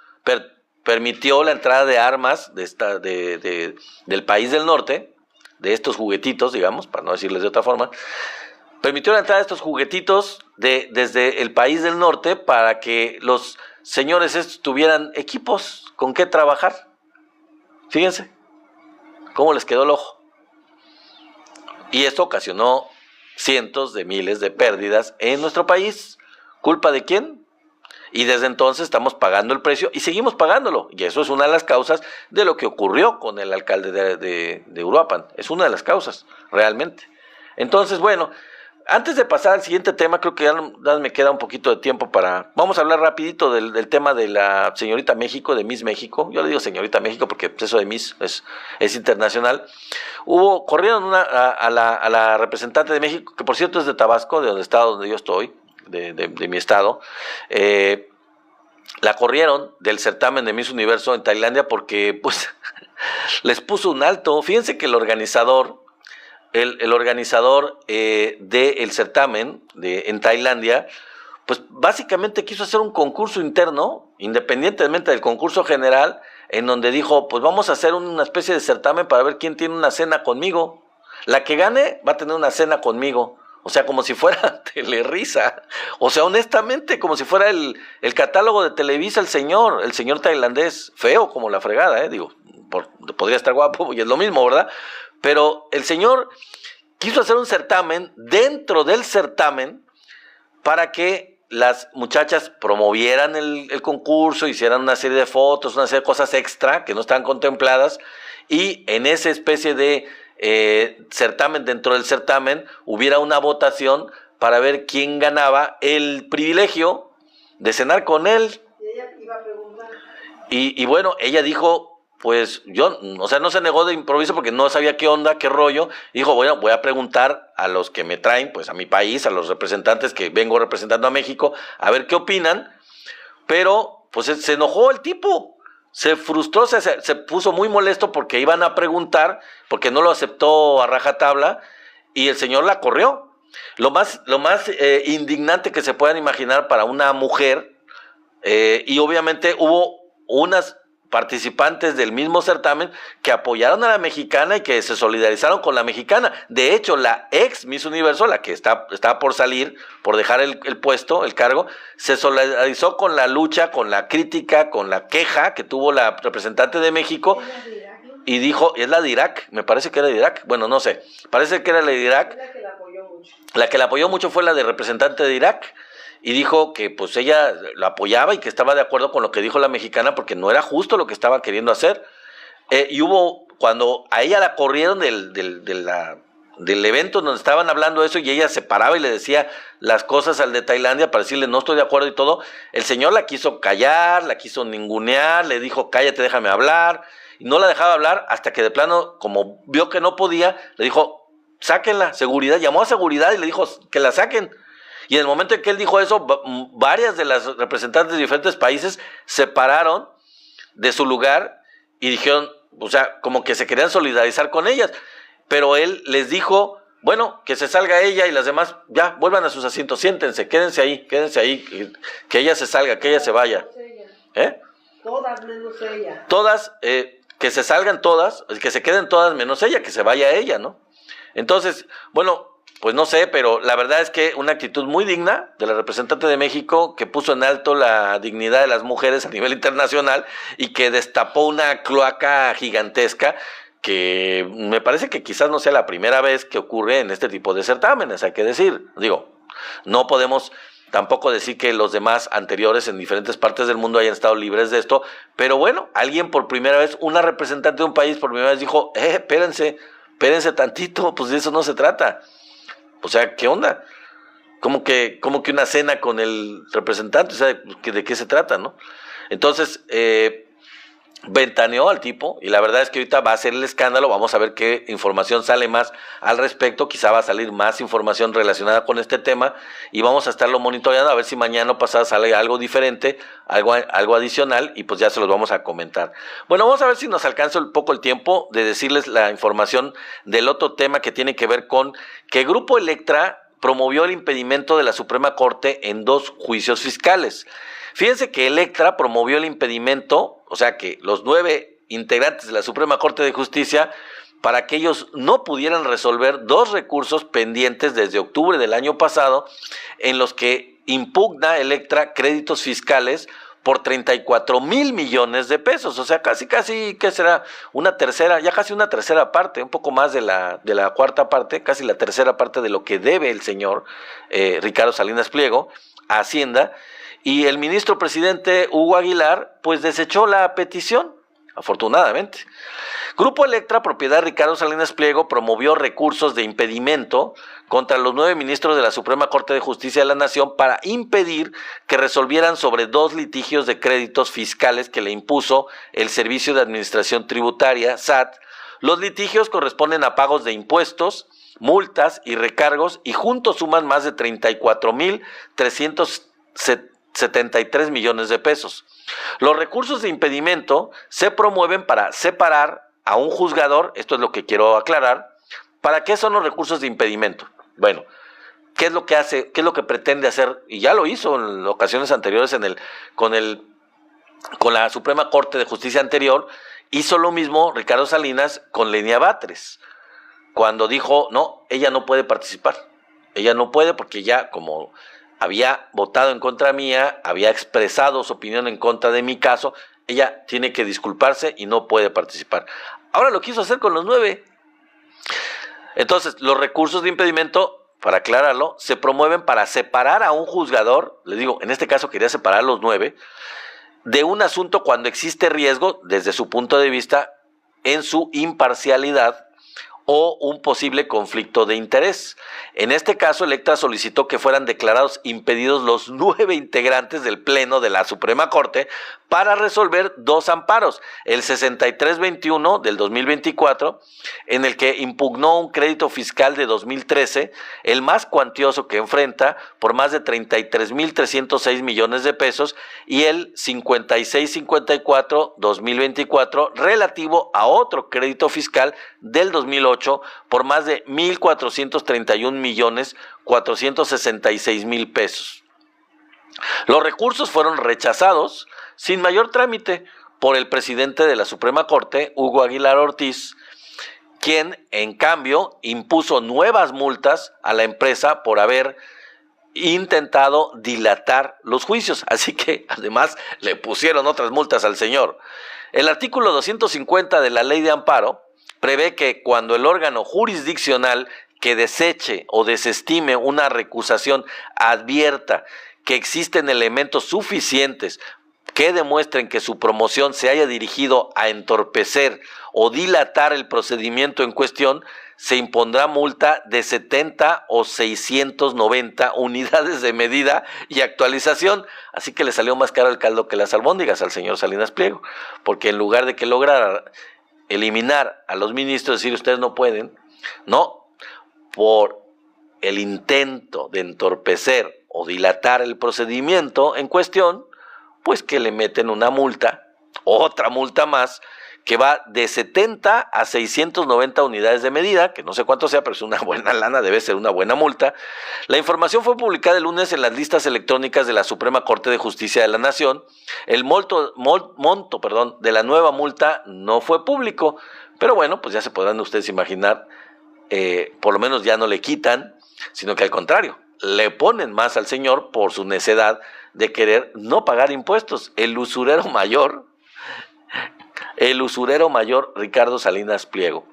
Permitió la entrada de armas del país del norte, de estos juguetitos, digamos, para no decirles de otra forma. Permitió la entrada de estos juguetitos desde el país del norte para que los señores estos tuvieran equipos con qué trabajar. Fíjense cómo les quedó el ojo. Y esto ocasionó cientos de miles de pérdidas en nuestro país. ¿Culpa de quién? Y desde entonces estamos pagando el precio y seguimos pagándolo. Y eso es una de las causas de lo que ocurrió con el alcalde de Uruapan. Es una de las causas, realmente. Entonces, bueno, antes de pasar al siguiente tema, creo que ya me queda un poquito de tiempo para... Vamos a hablar rapidito del tema de la señorita México, de Miss México. Yo le digo señorita México porque eso de Miss es internacional. Corrieron a la representante de México, que por cierto es de Tabasco, de donde yo estoy, de mi estado. La corrieron del certamen de Miss Universo en Tailandia porque pues les puso un alto. Fíjense que el organizador del certamen en Tailandia, pues básicamente quiso hacer un concurso interno, independientemente del concurso general, en donde dijo, pues vamos a hacer una especie de certamen para ver quién tiene una cena conmigo. La que gane va a tener una cena conmigo. O sea, como si fuera Telerisa. O sea, honestamente, como si fuera el catálogo de Televisa, el señor tailandés, feo como la fregada, digo, podría estar guapo y es lo mismo, ¿verdad? Pero el señor quiso hacer un certamen dentro del certamen para que las muchachas promovieran el concurso, hicieran una serie de fotos, una serie de cosas extra que no estaban contempladas, y en esa especie de certamen, dentro del certamen, hubiera una votación para ver quién ganaba el privilegio de cenar con él. Y ella iba a preguntar. Y bueno, ella dijo... Pues yo, o sea, no se negó de improviso porque no sabía qué onda, qué rollo. Dijo, bueno, voy a preguntar a los que me traen, pues a mi país, a los representantes que vengo representando a México, a ver qué opinan. Pero, pues se enojó el tipo, se frustró, se puso muy molesto porque iban a preguntar, porque no lo aceptó a rajatabla, y el señor la corrió. Lo más indignante que se puedan imaginar para una mujer, y obviamente hubo unas participantes del mismo certamen que apoyaron a la mexicana y que se solidarizaron con la mexicana. De hecho, la ex Miss Universo, la que estaba por salir, por dejar el puesto, el cargo, se solidarizó con la lucha, con la crítica, con la queja que tuvo la representante de México. Y dijo, es la de Irak, me parece que era de Irak, bueno, no sé, parece que era la de Irak. La que la apoyó mucho. La que la apoyó mucho fue la de representante de Irak. Y dijo que pues ella la apoyaba y que estaba de acuerdo con lo que dijo la mexicana porque no era justo lo que estaba queriendo hacer. Y cuando a ella la corrieron de del evento donde estaban hablando eso y ella se paraba y le decía las cosas al de Tailandia para decirle no estoy de acuerdo y todo, el señor la quiso callar, la quiso ningunear, le dijo cállate, déjame hablar, y no la dejaba hablar hasta que de plano, como vio que no podía, le dijo sáquenla, seguridad, llamó a seguridad y le dijo que la saquen. Y en el momento en que él dijo eso, varias de las representantes de diferentes países se pararon de su lugar y dijeron, o sea, como que se querían solidarizar con ellas. Pero él les dijo, bueno, que se salga ella y las demás, ya, vuelvan a sus asientos, siéntense, quédense ahí, que ella se salga, que ella se vaya. Todas menos ella. Todas, que se salgan todas, que se queden todas menos ella, que se vaya ella, ¿no? Entonces, bueno, pues no sé, pero la verdad es que una actitud muy digna de la representante de México que puso en alto la dignidad de las mujeres a nivel internacional y que destapó una cloaca gigantesca que me parece que quizás no sea la primera vez que ocurre en este tipo de certámenes, hay que decir. Digo, no podemos tampoco decir que los demás anteriores en diferentes partes del mundo hayan estado libres de esto, pero bueno, alguien por primera vez, una representante de un país por primera vez dijo, espérense tantito, pues de eso no se trata. O sea, ¿qué onda? Como que una cena con el representante, o sea, ¿de qué se trata, no? Entonces, ventaneó al tipo y la verdad es que ahorita va a ser el escándalo, vamos a ver qué información sale más al respecto, quizá va a salir más información relacionada con este tema y vamos a estarlo monitoreando a ver si mañana o pasado sale algo diferente, algo adicional y pues ya se los vamos a comentar. Bueno, vamos a ver si nos alcanza un poco el tiempo de decirles la información del otro tema que tiene que ver con que Grupo Electra promovió el impedimento de la Suprema Corte en 2 juicios fiscales. Fíjense que Electra promovió el impedimento, o sea que los 9 integrantes de la Suprema Corte de Justicia, para que ellos no pudieran resolver 2 recursos pendientes desde octubre del año pasado, en los que impugna Electra créditos fiscales por 34,000 millones de pesos, o sea, casi, ¿qué será? Una tercera parte, un poco más de la cuarta parte, casi la tercera parte de lo que debe el señor Ricardo Salinas Pliego a Hacienda. Y el ministro presidente Hugo Aguilar, pues desechó la petición, afortunadamente. Grupo Electra, propiedad de Ricardo Salinas Pliego, promovió recursos de impedimento contra los 9 ministros de la Suprema Corte de Justicia de la Nación para impedir que resolvieran sobre 2 litigios de créditos fiscales que le impuso el Servicio de Administración Tributaria, SAT. Los litigios corresponden a pagos de impuestos, multas y recargos y juntos suman más de 34,373 millones de pesos. Los recursos de impedimento se promueven para separar a un juzgador, esto es lo que quiero aclarar. ¿Para qué son los recursos de impedimento? Bueno, ¿qué es lo que hace, qué es lo que pretende hacer? Y ya lo hizo en ocasiones anteriores con la Suprema Corte de Justicia anterior, hizo lo mismo Ricardo Salinas con Lenia Batres, cuando dijo, no, ella no puede participar, ella no puede porque ya como había votado en contra mía, había expresado su opinión en contra de mi caso, ella tiene que disculparse y no puede participar. Ahora lo quiso hacer con los 9. Entonces, los recursos de impedimento, para aclararlo, se promueven para separar a un juzgador, les digo, en este caso quería separar a los 9, de un asunto cuando existe riesgo, desde su punto de vista, en su imparcialidad o un posible conflicto de interés. En este caso, Electra solicitó que fueran declarados impedidos los 9 integrantes del Pleno de la Suprema Corte para resolver 2 amparos, el 6321 del 2024, en el que impugnó un crédito fiscal de 2013, el más cuantioso que enfrenta, por más de 33,306 millones de pesos, y el 5654-2024, relativo a otro crédito fiscal del 2008, por más de 1,431,466,000 pesos. Los recursos fueron rechazados sin mayor trámite por el presidente de la Suprema Corte, Hugo Aguilar Ortiz, quien en cambio impuso nuevas multas a la empresa por haber intentado dilatar los juicios, así que además le pusieron otras multas al señor. El artículo 250 de la Ley de Amparo prevé que cuando el órgano jurisdiccional que deseche o desestime una recusación advierta que existen elementos suficientes que demuestren que su promoción se haya dirigido a entorpecer o dilatar el procedimiento en cuestión, se impondrá multa de 70 o 690 unidades de medida y actualización. Así que le salió más caro el caldo que las albóndigas al señor Salinas Pliego, porque en lugar de que lograra eliminar a los ministros, decir ustedes no pueden, no, por el intento de entorpecer o dilatar el procedimiento en cuestión, pues que le meten una multa, otra multa más, que va de 70 a 690 unidades de medida, que no sé cuánto sea, pero es una buena lana, debe ser una buena multa. La información fue publicada el lunes en las listas electrónicas de la Suprema Corte de Justicia de la Nación. El monto de la nueva multa no fue público, pero bueno, pues ya se podrán ustedes imaginar, por lo menos ya no le quitan, sino que al contrario, le ponen más al señor por su necedad de querer no pagar impuestos. El usurero mayor Ricardo Salinas Pliego.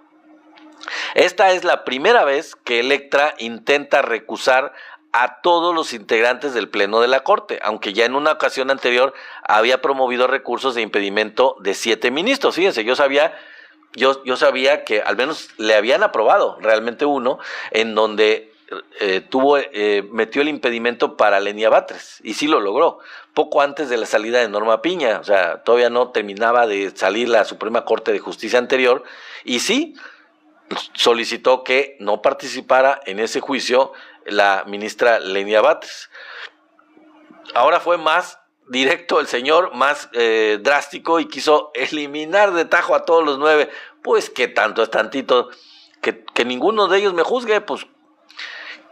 Esta es la primera vez que Electra intenta recusar a todos los integrantes del Pleno de la Corte, aunque ya en una ocasión anterior había promovido recursos de impedimento de 7 ministros. Fíjense, yo sabía que al menos le habían aprobado realmente uno, en donde metió el impedimento para Lenia Batres, y sí lo logró, poco antes de la salida de Norma Piña. O sea, todavía no terminaba de salir la Suprema Corte de Justicia anterior, y sí solicitó que no participara en ese juicio la ministra Lenia Batres. Ahora fue más directo el señor, más drástico, y quiso eliminar de tajo a todos los 9. Pues que tanto es tantito, que ninguno de ellos me juzgue. Pues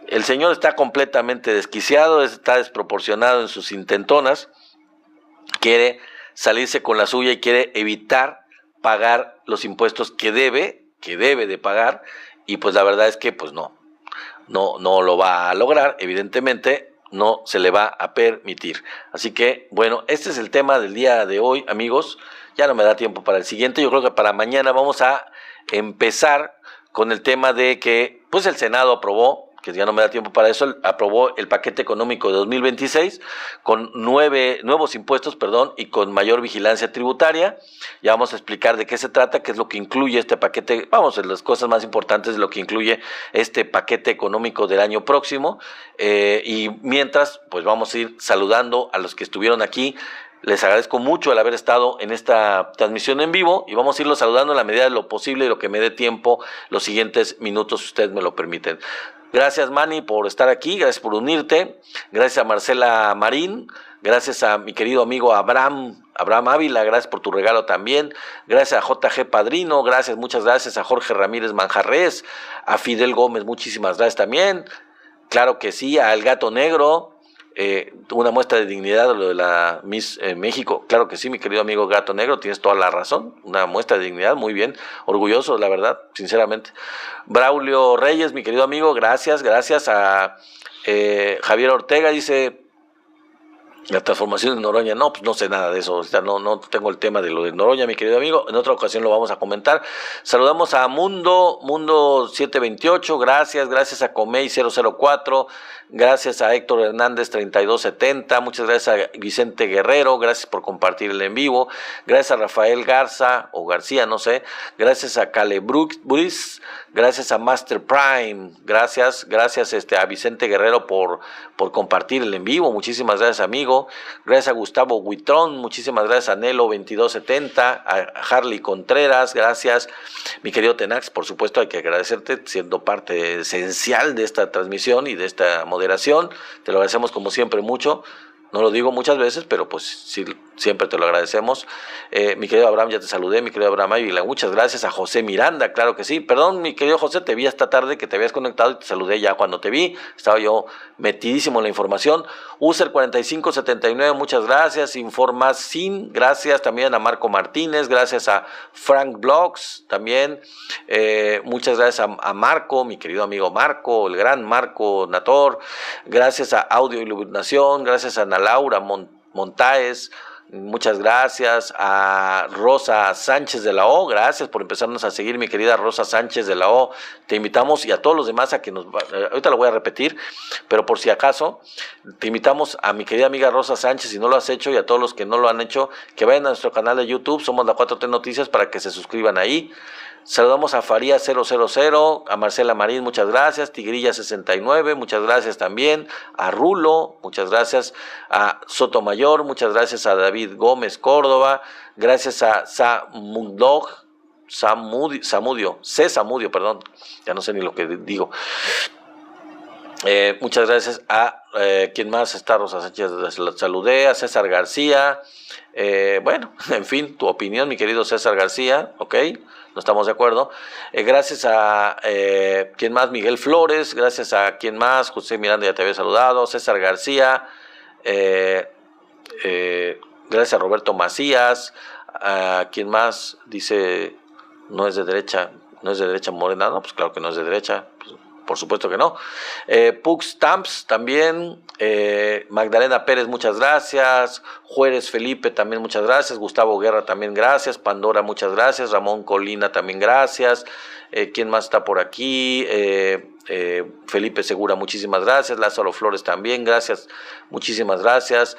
el señor está completamente desquiciado, está desproporcionado en sus intentonas, quiere salirse con la suya y quiere evitar pagar los impuestos que debe de pagar, y pues la verdad es que pues no lo va a lograr, evidentemente no se le va a permitir. Así que bueno, este es el tema del día de hoy, amigos. Ya no me da tiempo para el siguiente, yo creo que para mañana vamos a empezar con el tema de que pues el Senado aprobó, que ya no me da tiempo para eso, aprobó el paquete económico de 2026 con nuevos impuestos, y con mayor vigilancia tributaria. Ya vamos a explicar de qué se trata, qué es lo que incluye este paquete, las cosas más importantes de lo que incluye este paquete económico del año próximo, y mientras, pues vamos a ir saludando a los que estuvieron aquí. Les agradezco mucho el haber estado en esta transmisión en vivo, y vamos a irlos saludando en la medida de lo posible y lo que me dé tiempo los siguientes minutos, si ustedes me lo permiten. Gracias, Manny, por estar aquí, gracias por unirte, gracias a Marcela Marín, gracias a mi querido amigo Abraham Ávila, gracias por tu regalo también, gracias a JG Padrino, muchas gracias a Jorge Ramírez Manjarres, a Fidel Gómez, muchísimas gracias también, claro que sí, a El Gato Negro, una muestra de dignidad de lo de la Miss México. Claro que sí, mi querido amigo Gato Negro, tienes toda la razón, una muestra de dignidad, muy bien, orgulloso, la verdad, sinceramente. Braulio Reyes, mi querido amigo, gracias a Javier Ortega, dice: la transformación de Noroña, no, pues no sé nada de eso, o sea, no tengo el tema de lo de Noroña, mi querido amigo, en otra ocasión lo vamos a comentar. Saludamos a Mundo 728, gracias a Comey 004, gracias a Héctor Hernández 3270, muchas gracias a Vicente Guerrero, gracias por compartir el en vivo, gracias a Rafael Garza, o García, no sé, gracias a Cale Bruce, gracias a Master Prime, gracias a Vicente Guerrero por compartir el en vivo, muchísimas gracias, amigo. Gracias a Gustavo Huitrón, muchísimas gracias a Nelo 2270, a Harley Contreras, gracias mi querido Tenax, por supuesto hay que agradecerte siendo parte esencial de esta transmisión y de esta moderación, te lo agradecemos como siempre mucho. No lo digo muchas veces, pero pues sí, siempre te lo agradecemos. Mi querido Abraham, ya te saludé, mi querido Abraham Ávila, muchas gracias. A José Miranda, claro que sí. Perdón, mi querido José, te vi esta tarde que te habías conectado y te saludé ya cuando te vi. Estaba yo metidísimo en la información. User 4579, muchas gracias. Informacin, gracias también a Marco Martínez, gracias a Frank Blogs también. Muchas gracias a Marco, mi querido amigo Marco, el gran Marco Nator. Gracias a Audio Iluminación, gracias a Ana Laura Montaes, muchas gracias. A Rosa Sánchez de la O, gracias por empezarnos a seguir, mi querida Rosa Sánchez de la O. Te invitamos, y a todos los demás a que ahorita lo voy a repetir, pero por si acaso, te invitamos a mi querida amiga Rosa Sánchez, si no lo has hecho, y a todos los que no lo han hecho, que vayan a nuestro canal de YouTube, somos la 4T Noticias, para que se suscriban ahí. Saludamos a Faría 000, a Marcela Marín, muchas gracias, Tigrilla 69, muchas gracias también, a Rulo, muchas gracias, a Sotomayor, muchas gracias, a David Gómez Córdoba, gracias a Samudio, perdón, ya no sé ni lo que digo. Muchas gracias a quien más está, Rosa Sánchez, saludé, a César García. Bueno, en fin, tu opinión, mi querido César García, ok, no estamos de acuerdo. Gracias a quien más, Miguel Flores, gracias a quien más, José Miranda, ya te había saludado, César García, gracias a Roberto Macías, a quien más dice, no es de derecha Morena, no, pues claro que no es de derecha, pues, por supuesto que no. Pux Tamps también, Magdalena Pérez, muchas gracias. Juárez Felipe también, muchas gracias. Gustavo Guerra también, gracias. Pandora, muchas gracias. Ramón Colina también, gracias. ¿Quién más está por aquí? Felipe Segura, muchísimas gracias. Lázaro Flores también, gracias. Muchísimas gracias.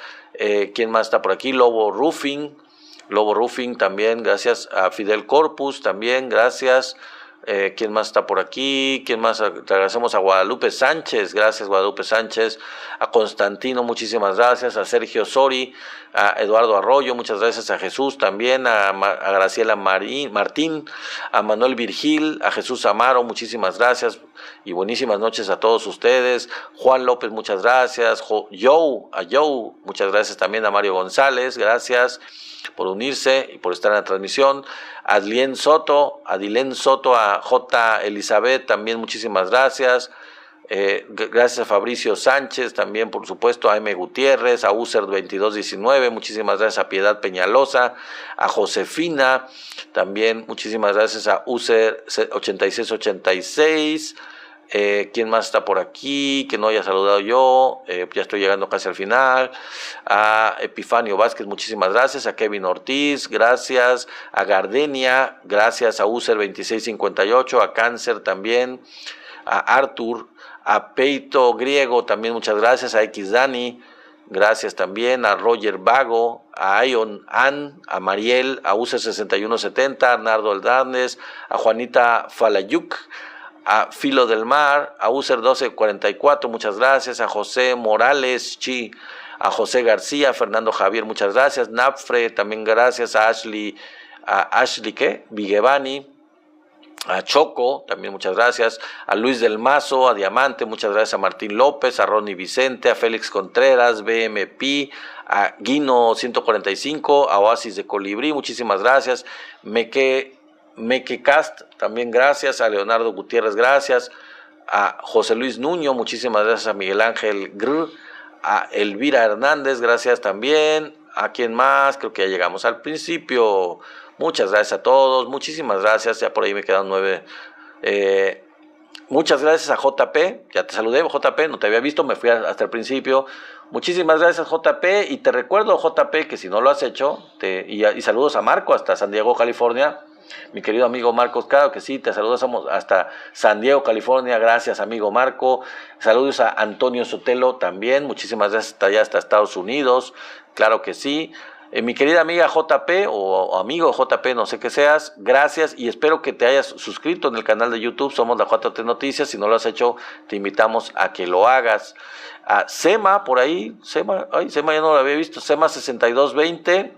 ¿Quién más está por aquí? Lobo Roofing también, gracias. A Fidel Corpus también, gracias. ¿Quién más está por aquí? ¿Quién más? Te agradecemos a Guadalupe Sánchez, gracias Guadalupe Sánchez, a Constantino, muchísimas gracias, a Sergio Sori, a Eduardo Arroyo, muchas gracias, a Jesús también, a Graciela Martín, a Manuel Virgil, a Jesús Amaro, muchísimas gracias y buenísimas noches a todos ustedes. Juan López, muchas gracias. Joe, muchas gracias también. A Mario González, gracias por unirse y por estar en la transmisión. Adilén Soto, a J. Elizabeth, también muchísimas gracias. Gracias a Fabricio Sánchez, también por supuesto, a M. Gutiérrez, a User 2219, muchísimas gracias a Piedad Peñalosa, a Josefina, también muchísimas gracias a User 8686. ¿Quién más está por aquí que no haya saludado yo? Ya estoy llegando casi al final. A Epifanio Vázquez, muchísimas gracias. A Kevin Ortiz, gracias. A Gardenia, gracias. A User 2658, a Cáncer también. A Arthur, a Peito Griego también, muchas gracias. A X Dani, gracias también. A Roger Vago, a Ion Ann, a Mariel, a User 6170, a Arnardo Aldarnes, a Juanita Falayuk, a Filo del Mar, a User 1244, muchas gracias. A José Morales Chi, a José García, a Fernando Javier, muchas gracias. Napfre, también gracias. A Ashley Vigevani, a Choco, también muchas gracias. A Luis del Mazo, a Diamante, muchas gracias. A Martín López, a Ronnie Vicente, a Félix Contreras, BMP, a Guino 145, a Oasis de Colibrí, muchísimas gracias. Mequecast, también gracias. A Leonardo Gutiérrez, gracias. A José Luis Nuño, muchísimas gracias. A Miguel Ángel Gr, a Elvira Hernández, gracias también. ¿A quién más? Creo que ya llegamos al principio. Muchas gracias a todos, muchísimas gracias. Ya por ahí me quedan 9. Muchas gracias a JP, ya te saludé JP, no te había visto, me fui hasta el principio. Muchísimas gracias JP, y te recuerdo JP que si no lo has hecho, y saludos a Marco hasta San Diego, California. Mi querido amigo Marcos, claro que sí, te saludamos hasta San Diego, California, gracias amigo Marco. Saludos a Antonio Sotelo también, muchísimas gracias hasta allá, hasta Estados Unidos, claro que sí. Mi querida amiga JP o amigo JP, no sé qué seas, gracias, y espero que te hayas suscrito en el canal de YouTube, somos la 4T Noticias. Si no lo has hecho, te invitamos a que lo hagas. A Sema, por ahí, Sema ya no lo había visto, Sema 6220,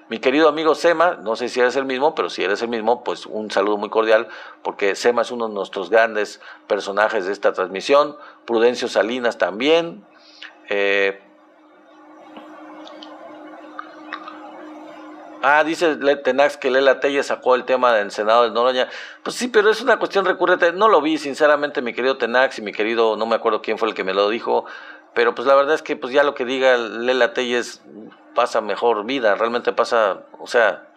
mi querido amigo Sema, no sé si eres el mismo, pero si eres el mismo, pues un saludo muy cordial, porque Sema es uno de nuestros grandes personajes de esta transmisión. Prudencio Salinas también. Dice Tenax que Lela Telle sacó el tema del Senado de Noroña. Pues sí, pero es una cuestión recurrente. No lo vi, sinceramente, mi querido Tenax y mi querido, no me acuerdo quién fue el que me lo dijo, pero pues la verdad es que pues ya lo que diga Lela Telles pasa mejor vida, realmente pasa, o sea,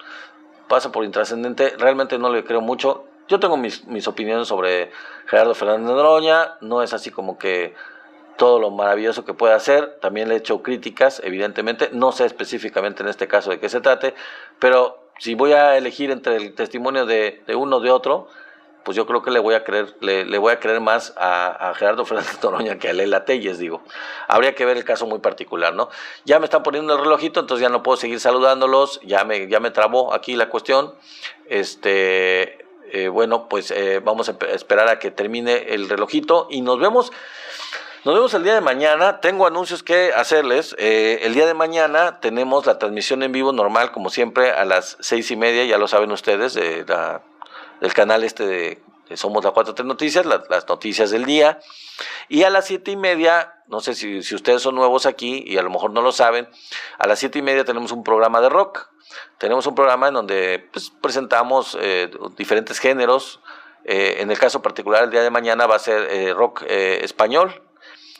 pasa por intrascendente, realmente no le creo mucho. Yo tengo mis opiniones sobre Gerardo Fernández de Noroña, no es así como que todo lo maravilloso que puede hacer. También le he hecho críticas, evidentemente, no sé específicamente en este caso de qué se trate, pero si voy a elegir entre el testimonio de uno o de otro, pues yo creo que le voy a creer más a Gerardo Fernández Noroña que a Lela Telles, digo. Habría que ver el caso muy particular, ¿no? Ya me están poniendo el relojito, entonces ya no puedo seguir saludándolos, ya me trabó aquí la cuestión. Bueno, pues vamos a esperar a que termine el relojito y nos vemos el día de mañana. Tengo anuncios que hacerles. El día de mañana tenemos la transmisión en vivo normal, como siempre, a las 6:30, ya lo saben ustedes, del canal de Somos la 4T Noticias, las noticias del día. Y a las 7:30, no sé si ustedes son nuevos aquí y a lo mejor no lo saben, a las 7:30 tenemos un programa de rock. Tenemos un programa en donde pues, presentamos diferentes géneros. En el caso particular, el día de mañana va a ser rock español.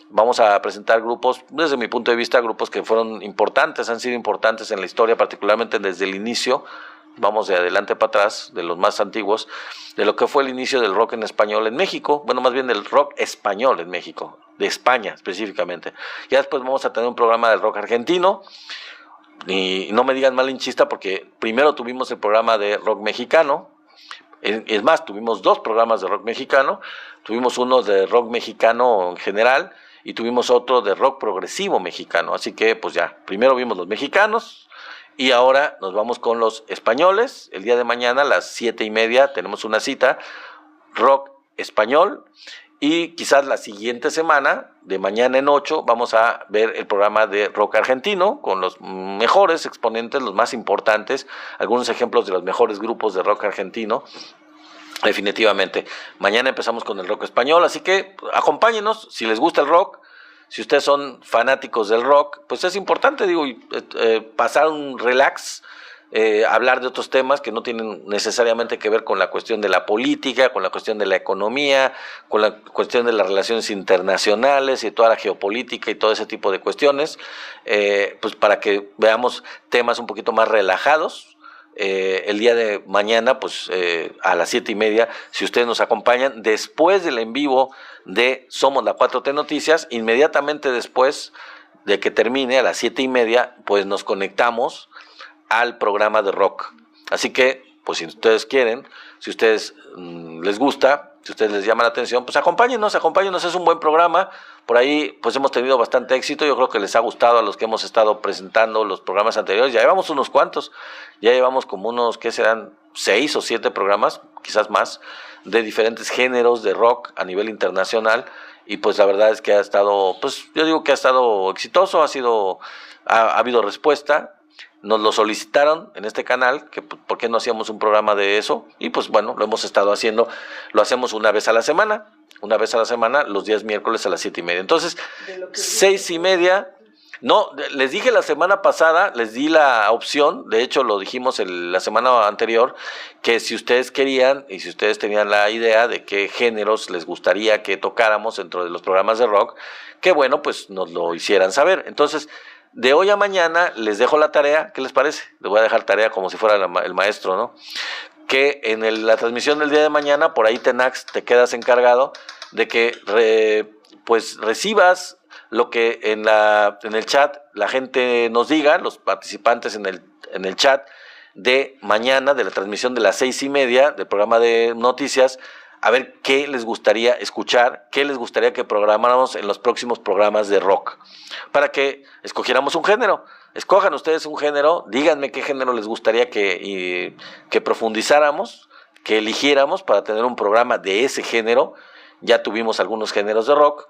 Vamos a presentar grupos, desde mi punto de vista, grupos que fueron importantes, han sido importantes en la historia, particularmente desde el inicio. Vamos de adelante para atrás, de los más antiguos, de lo que fue el inicio del rock en español en México, bueno, más bien del rock español en México, de España específicamente. Ya después vamos a tener un programa del rock argentino, y no me digan malinchista porque primero tuvimos el programa de rock mexicano, es más, tuvimos 2 programas de rock mexicano, tuvimos uno de rock mexicano en general y tuvimos otro de rock progresivo mexicano, así que pues ya, primero vimos los mexicanos, y ahora nos vamos con los españoles. El día de mañana a las 7:30 tenemos una cita, rock español. Y quizás la siguiente semana, de mañana en 8, vamos a ver el programa de rock argentino con los mejores exponentes, los más importantes, algunos ejemplos de los mejores grupos de rock argentino. Definitivamente. Mañana empezamos con el rock español, así que acompáñenos si les gusta el rock. Si ustedes son fanáticos del rock, pues es importante, digo, pasar un relax, hablar de otros temas que no tienen necesariamente que ver con la cuestión de la política, con la cuestión de la economía, con la cuestión de las relaciones internacionales y toda la geopolítica y todo ese tipo de cuestiones, pues para que veamos temas un poquito más relajados. El día de mañana, pues a las 7:30, si ustedes nos acompañan, después del en vivo de Somos la 4T Noticias, inmediatamente después de que termine a las 7:30, pues nos conectamos al programa de rock. Así que, pues si ustedes quieren, si ustedes les gusta, si ustedes les llama la atención, pues acompáñenos, es un buen programa. Por ahí pues hemos tenido bastante éxito, yo creo que les ha gustado a los que hemos estado presentando los programas anteriores. Ya llevamos unos cuantos, ya llevamos como unos, ¿qué serán? 6 o 7 programas, quizás más, de diferentes géneros de rock a nivel internacional. Y pues la verdad es que ha estado, pues yo digo que ha estado exitoso, ha habido respuesta. Nos lo solicitaron en este canal, que por qué no hacíamos un programa de eso, y pues bueno, lo hemos estado haciendo, lo hacemos una vez a la semana, los días miércoles a las 7:30. Entonces, 6:30, no, les dije la semana pasada, les di la opción, de hecho lo dijimos la semana anterior, que si ustedes querían, y si ustedes tenían la idea de qué géneros les gustaría que tocáramos dentro de los programas de rock, que bueno, pues nos lo hicieran saber. Entonces, de hoy a mañana les dejo la tarea, ¿qué les parece? Les voy a dejar tarea como si fuera el maestro, ¿no? Que en la transmisión del día de mañana, por ahí Tenax, te quedas encargado de que pues recibas lo que en el chat la gente nos diga, los participantes en el chat de mañana, de la transmisión de las 6:30 del programa de noticias, a ver qué les gustaría escuchar, qué les gustaría que programáramos en los próximos programas de rock, para que escogiéramos un género. Escojan ustedes un género, díganme qué género les gustaría que profundizáramos, que eligiéramos para tener un programa de ese género. Ya tuvimos algunos géneros de rock,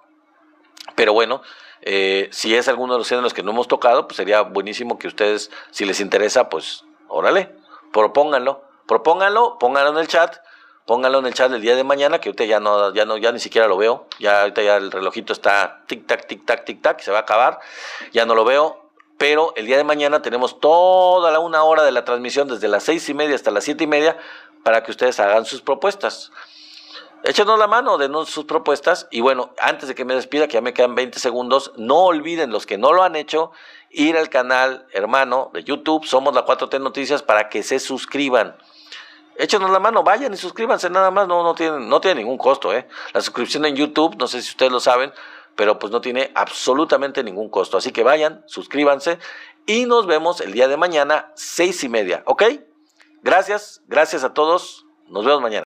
pero bueno, si es alguno de los géneros que no hemos tocado, pues sería buenísimo que ustedes, si les interesa, pues órale, propónganlo en el chat. Pónganlo en el chat del día de mañana, que ahorita ya ni siquiera lo veo. Ya ahorita ya el relojito está tic-tac, tic-tac, tic-tac, se va a acabar. Ya no lo veo. Pero el día de mañana tenemos toda la 1 hora de la transmisión, desde las 6:30 hasta las 7:30, para que ustedes hagan sus propuestas. Échenos la mano, denos sus propuestas. Y bueno, antes de que me despida, que ya me quedan 20 segundos, no olviden, los que no lo han hecho, ir al canal hermano de YouTube, Somos la 4T Noticias, para que se suscriban. Échenos la mano, vayan y suscríbanse nada más, no tiene ningún costo, La suscripción en YouTube, no sé si ustedes lo saben, pero pues no tiene absolutamente ningún costo. Así que vayan, suscríbanse y nos vemos el día de mañana, 6:30, ¿ok? Gracias a todos, nos vemos mañana.